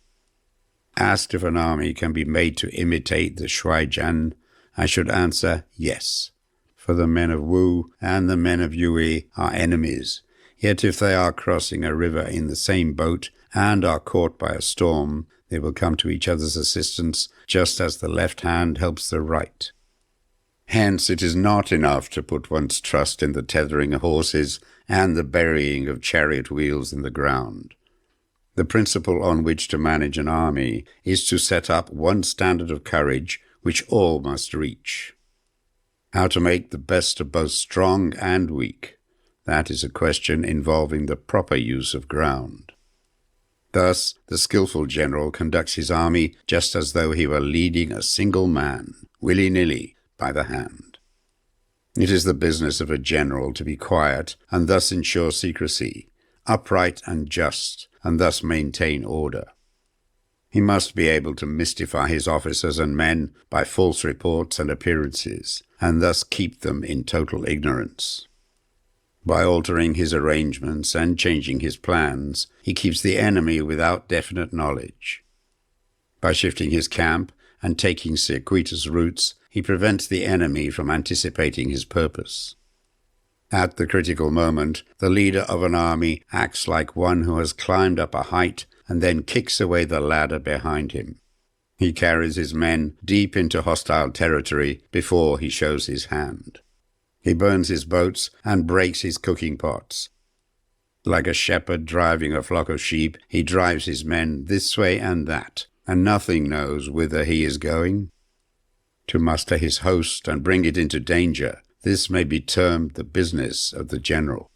Asked if an army can be made to imitate the Shuaijian, I should answer yes. For the men of Wu and the men of Yue are enemies, yet if they are crossing a river in the same boat and are caught by a storm, they will come to each other's assistance, just as the left hand helps the right. Hence it is not enough to put one's trust in the tethering of horses and the burying of chariot wheels in the ground. The principle on which to manage an army is to set up one standard of courage which all must reach. How to make the best of both strong and weak, that is a question involving the proper use of ground. Thus, the skillful general conducts his army just as though he were leading a single man, willy-nilly, by the hand. It is the business of a general to be quiet and thus ensure secrecy, upright and just, and thus maintain order. He must be able to mystify his officers and men by false reports and appearances, and thus keep them in total ignorance. By altering his arrangements and changing his plans, he keeps the enemy without definite knowledge. By shifting his camp and taking circuitous routes, he prevents the enemy from anticipating his purpose. At the critical moment, the leader of an army acts like one who has climbed up a height and then kicks away the ladder behind him. He carries his men deep into hostile territory before he shows his hand. He burns his boats and breaks his cooking pots. Like a shepherd driving a flock of sheep, he drives his men this way and that, and nothing knows whither he is going. To muster his host and bring it into danger, this may be termed the business of the general.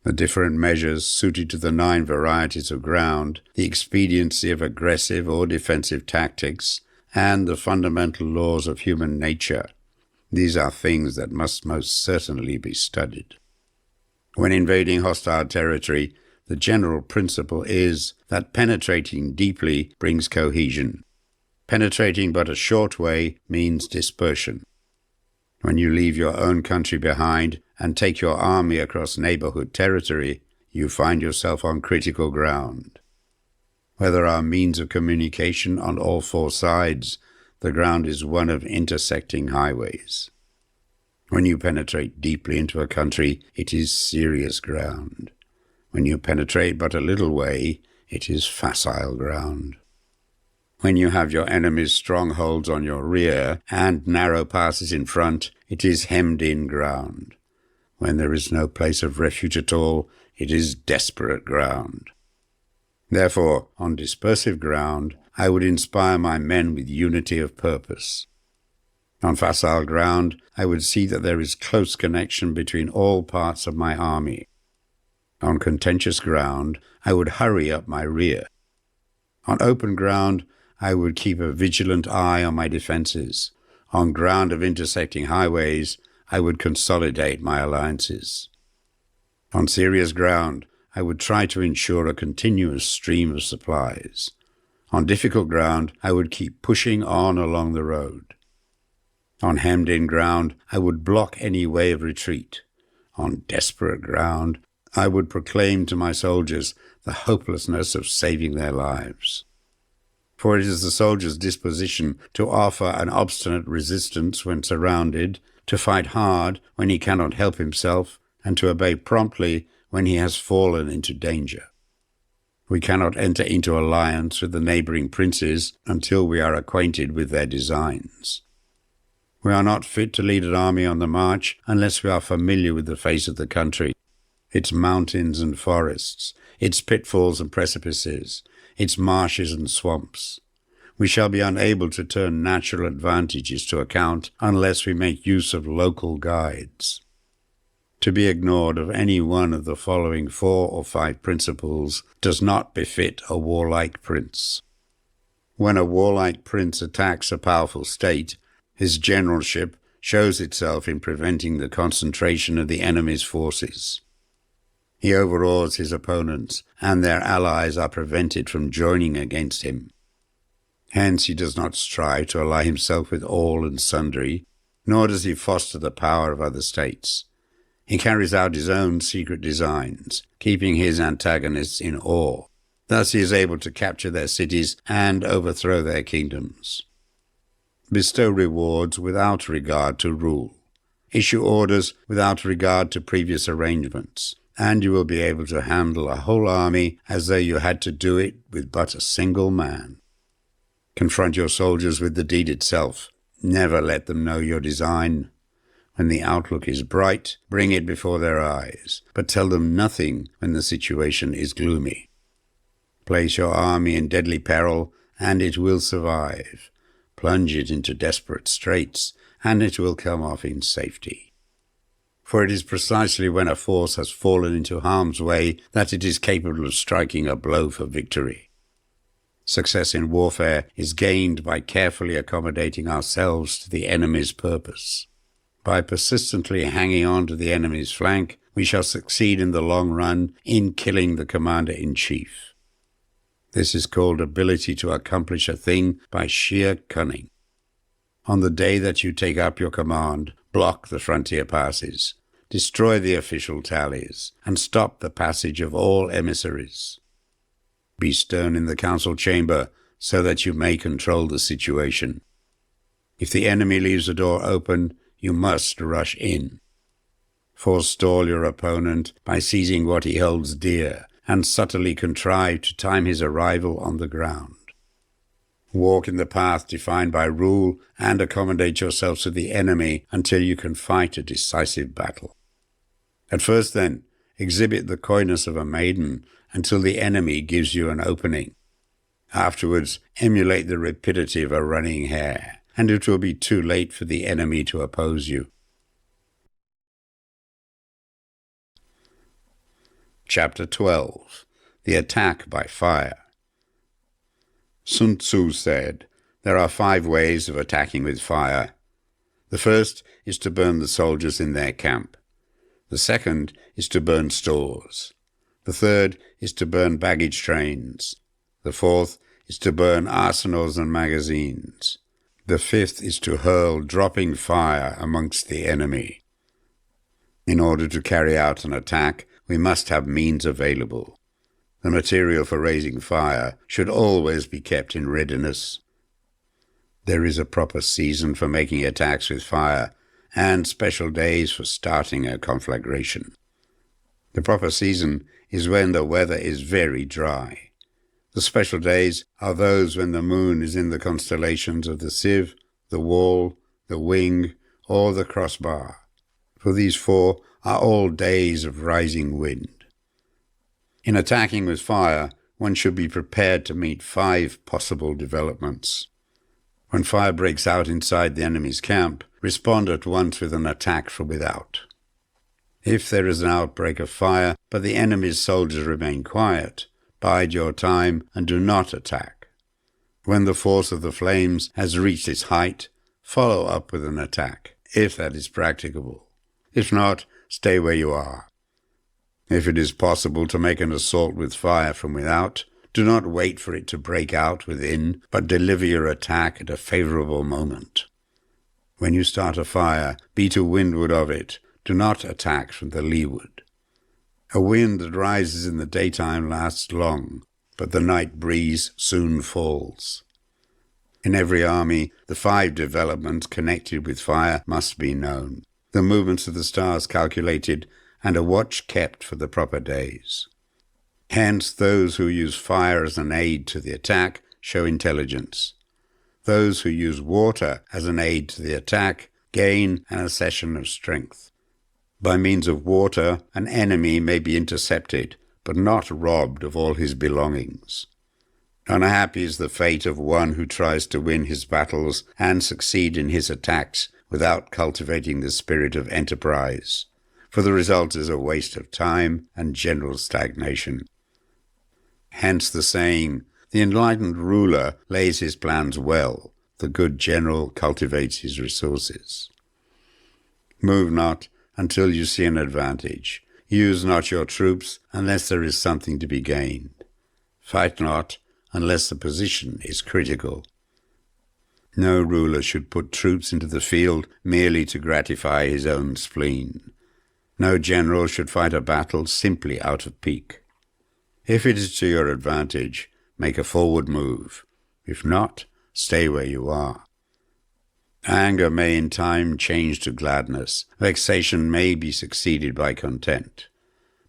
The different measures suited to the 9 varieties of ground, the expediency of aggressive or defensive tactics, and the fundamental laws of human nature. These are things that must most certainly be studied. When invading hostile territory, the general principle is that penetrating deeply brings cohesion. Penetrating but a short way means dispersion. When you leave your own country behind and take your army across neighborhood territory, you find yourself on critical ground. Where there are means of communication on all four sides, the ground is one of intersecting highways. When you penetrate deeply into a country, it is serious ground. When you penetrate but a little way, it is facile ground. When you have your enemy's strongholds on your rear and narrow passes in front, it is hemmed-in ground. When there is no place of refuge at all, it is desperate ground. Therefore, on dispersive ground, I would inspire my men with unity of purpose. On facile ground, I would see that there is close connection between all parts of my army. On contentious ground, I would hurry up my rear. On open ground, I would keep a vigilant eye on my defenses. On ground of intersecting highways, I would consolidate my alliances. On serious ground, I would try to ensure a continuous stream of supplies. On difficult ground, I would keep pushing on along the road. On hemmed-in ground, I would block any way of retreat. On desperate ground, I would proclaim to my soldiers the hopelessness of saving their lives. For it is the soldier's disposition to offer an obstinate resistance when surrounded, to fight hard when he cannot help himself, and to obey promptly when he has fallen into danger. We cannot enter into alliance with the neighboring princes until we are acquainted with their designs. We are not fit to lead an army on the march unless we are familiar with the face of the country, its mountains and forests, its pitfalls and precipices, its marshes and swamps. We shall be unable to turn natural advantages to account unless we make use of local guides. To be ignored of any one of the following 4 or 5 principles does not befit a warlike prince. When a warlike prince attacks a powerful state, his generalship shows itself in preventing the concentration of the enemy's forces. He overawes his opponents, and their allies are prevented from joining against him. Hence he does not strive to ally himself with all and sundry, nor does he foster the power of other states. He carries out his own secret designs, keeping his antagonists in awe. Thus he is able to capture their cities and overthrow their kingdoms. Bestow rewards without regard to rule. Issue orders without regard to previous arrangements, and you will be able to handle a whole army as though you had to do it with but a single man. Confront your soldiers with the deed itself. Never let them know your design. When the outlook is bright, bring it before their eyes, but tell them nothing when the situation is gloomy. Place your army in deadly peril, and it will survive. Plunge it into desperate straits, and it will come off in safety. For it is precisely when a force has fallen into harm's way that it is capable of striking a blow for victory. Success in warfare is gained by carefully accommodating ourselves to the enemy's purpose. By persistently hanging on to the enemy's flank, we shall succeed in the long run in killing the commander-in-chief. This is called ability to accomplish a thing by sheer cunning. On the day that you take up your command, block the frontier passes, destroy the official tallies, and stop the passage of all emissaries. Be stern in the council chamber so that you may control the situation. If the enemy leaves the door open, you must rush in. Forestall your opponent by seizing what he holds dear, and subtly contrive to time his arrival on the ground. Walk in the path defined by rule, and accommodate yourselves to the enemy until you can fight a decisive battle. At first, then, exhibit the coyness of a maiden until the enemy gives you an opening. Afterwards, emulate the rapidity of a running hare, and it will be too late for the enemy to oppose you. Chapter 12. The Attack by Fire. Sun Tzu said, "There are 5 ways of attacking with fire. The first is to burn the soldiers in their camp. The second is to burn stores. The third is to burn baggage trains. The fourth is to burn arsenals and magazines. The fifth is to hurl dropping fire amongst the enemy." In order to carry out an attack, we must have means available. The material for raising fire should always be kept in readiness. There is a proper season for making attacks with fire, and special days for starting a conflagration. The proper season is when the weather is very dry. The special days are those when the moon is in the constellations of the sieve, the wall, the wing, or the crossbar, for these four are all days of rising wind. In attacking with fire, one should be prepared to meet 5 possible developments. When fire breaks out inside the enemy's camp, respond at once with an attack from without. If there is an outbreak of fire, but the enemy's soldiers remain quiet, bide your time and do not attack. When the force of the flames has reached its height, follow up with an attack, if that is practicable. If not, stay where you are. If it is possible to make an assault with fire from without, do not wait for it to break out within, but deliver your attack at a favorable moment. When you start a fire, be to windward of it. Do not attack from the leeward. A wind that rises in the daytime lasts long, but the night breeze soon falls. In every army, the 5 developments connected with fire must be known, the movements of the stars calculated, and a watch kept for the proper days. Hence, those who use fire as an aid to the attack show intelligence. Those who use water as an aid to the attack gain an accession of strength. By means of water, an enemy may be intercepted, but not robbed of all his belongings. Unhappy is the fate of one who tries to win his battles and succeed in his attacks without cultivating the spirit of enterprise, for the result is a waste of time and general stagnation. Hence the saying, the enlightened ruler lays his plans well, the good general cultivates his resources. Move not until you see an advantage. Use not your troops unless there is something to be gained. Fight not unless the position is critical. No ruler should put troops into the field merely to gratify his own spleen. No general should fight a battle simply out of pique. If it is to your advantage, make a forward move. If not, stay where you are. Anger may in time change to gladness. Vexation may be succeeded by content.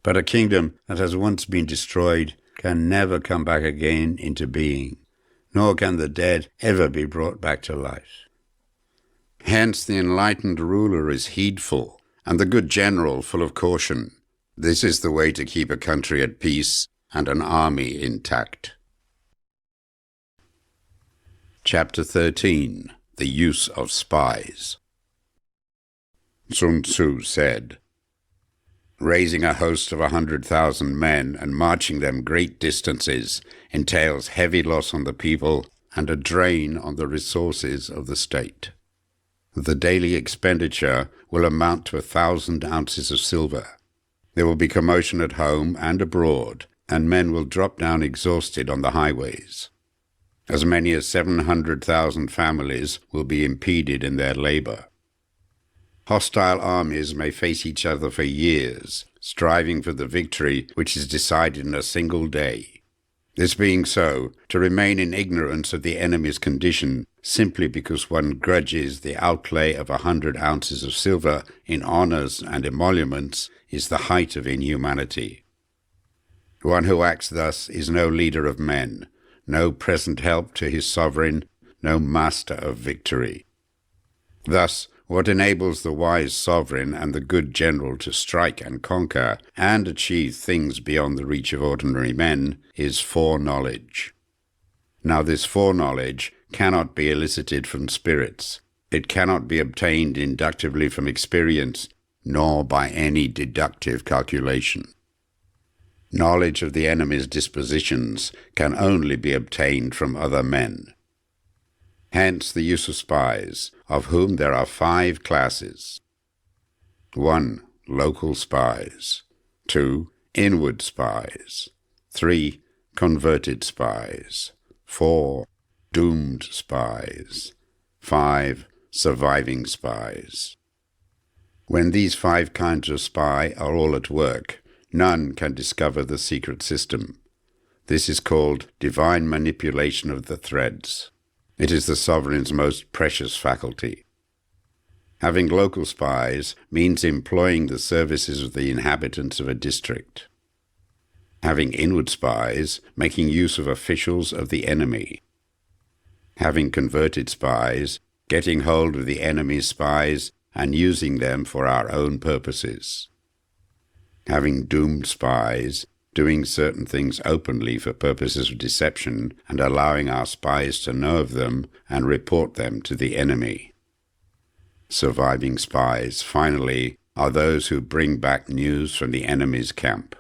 But a kingdom that has once been destroyed can never come back again into being, nor can the dead ever be brought back to life. Hence the enlightened ruler is heedful, and the good general full of caution. This is the way to keep a country at peace and an army intact. Chapter 13. The Use of Spies. Sun Tzu said, "Raising a host of 100,000 men and marching them great distances entails heavy loss on the people and a drain on the resources of the state. The daily expenditure will amount to 1,000 ounces of silver. There will be commotion at home and abroad, and men will drop down exhausted on the highways. As many as 700,000 families will be impeded in their labor. Hostile armies may face each other for years, striving for the victory which is decided in a single day. This being so, to remain in ignorance of the enemy's condition simply because one grudges the outlay of 100 ounces of silver in honors and emoluments is the height of inhumanity. One who acts thus is no leader of men, no present help to his sovereign, no master of victory. Thus, what enables the wise sovereign and the good general to strike and conquer and achieve things beyond the reach of ordinary men is foreknowledge. Now this foreknowledge cannot be elicited from spirits. It cannot be obtained inductively from experience, nor by any deductive calculation. Knowledge of the enemy's dispositions can only be obtained from other men. Hence the use of spies, of whom there are 5 classes. 1. Local spies. 2. Inward spies. 3. Converted spies. 4. Doomed spies. 5. Surviving spies. When these 5 kinds of spy are all at work, none can discover the secret system. This is called divine manipulation of the threads. It is the sovereign's most precious faculty. Having local spies means employing the services of the inhabitants of a district. Having inward spies, making use of officials of the enemy. Having converted spies, getting hold of the enemy's spies and using them for our own purposes. Having doomed spies, doing certain things openly for purposes of deception and allowing our spies to know of them and report them to the enemy. Surviving spies, finally, are those who bring back news from the enemy's camp.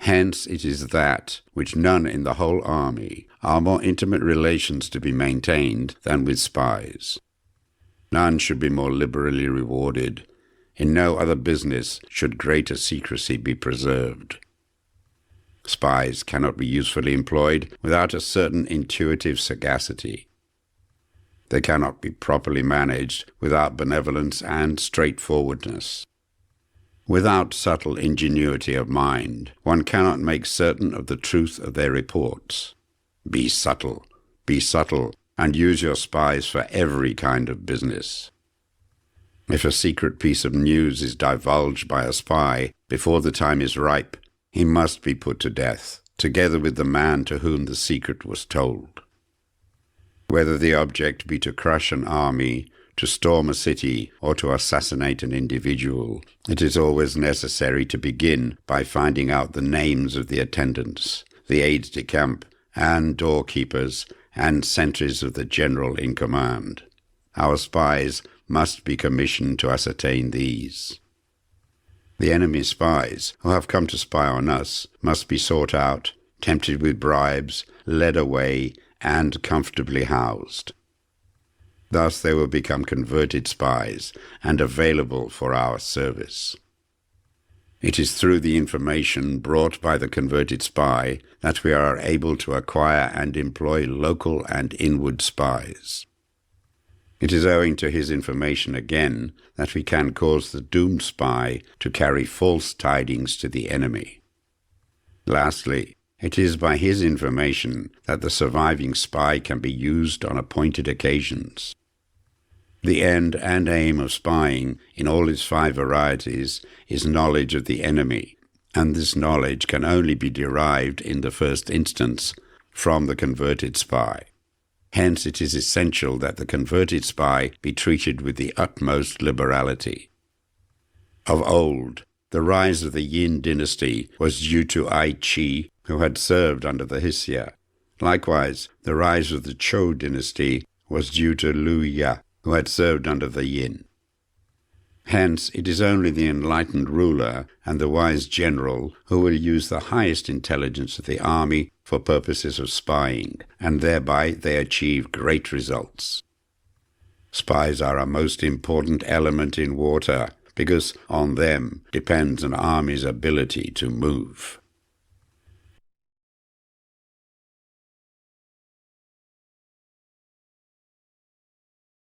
Hence it is that which none in the whole army are more intimate relations to be maintained than with spies. None should be more liberally rewarded. In no other business should greater secrecy be preserved. Spies cannot be usefully employed without a certain intuitive sagacity. They cannot be properly managed without benevolence and straightforwardness. Without subtle ingenuity of mind, one cannot make certain of the truth of their reports. Be subtle, and use your spies for every kind of business. If a secret piece of news is divulged by a spy before the time is ripe, he must be put to death, together with the man to whom the secret was told. Whether the object be to crush an army, to storm a city, or to assassinate an individual, it is always necessary to begin by finding out the names of the attendants, the aides-de-camp, and doorkeepers, and sentries of the general in command. Our spies must be commissioned to ascertain these. The enemy's spies, who have come to spy on us, must be sought out, tempted with bribes, led away, and comfortably housed. Thus they will become converted spies and available for our service. It is through the information brought by the converted spy that we are able to acquire and employ local and inward spies. It is owing to his information again that we can cause the doomed spy to carry false tidings to the enemy. Lastly, it is by his information that the surviving spy can be used on appointed occasions. The end and aim of spying, in all its 5 varieties, is knowledge of the enemy, and this knowledge can only be derived in the first instance from the converted spy. Hence it is essential that the converted spy be treated with the utmost liberality. Of old, the rise of the Yin dynasty was due to Ai Qi, who had served under the Hsia. Likewise, the rise of the Zhou dynasty was due to Liu Ya, who had served under the Yin. Hence, it is only the enlightened ruler and the wise general who will use the highest intelligence of the army for purposes of spying, and thereby they achieve great results. Spies are a most important element in warfare, because on them depends an army's ability to move.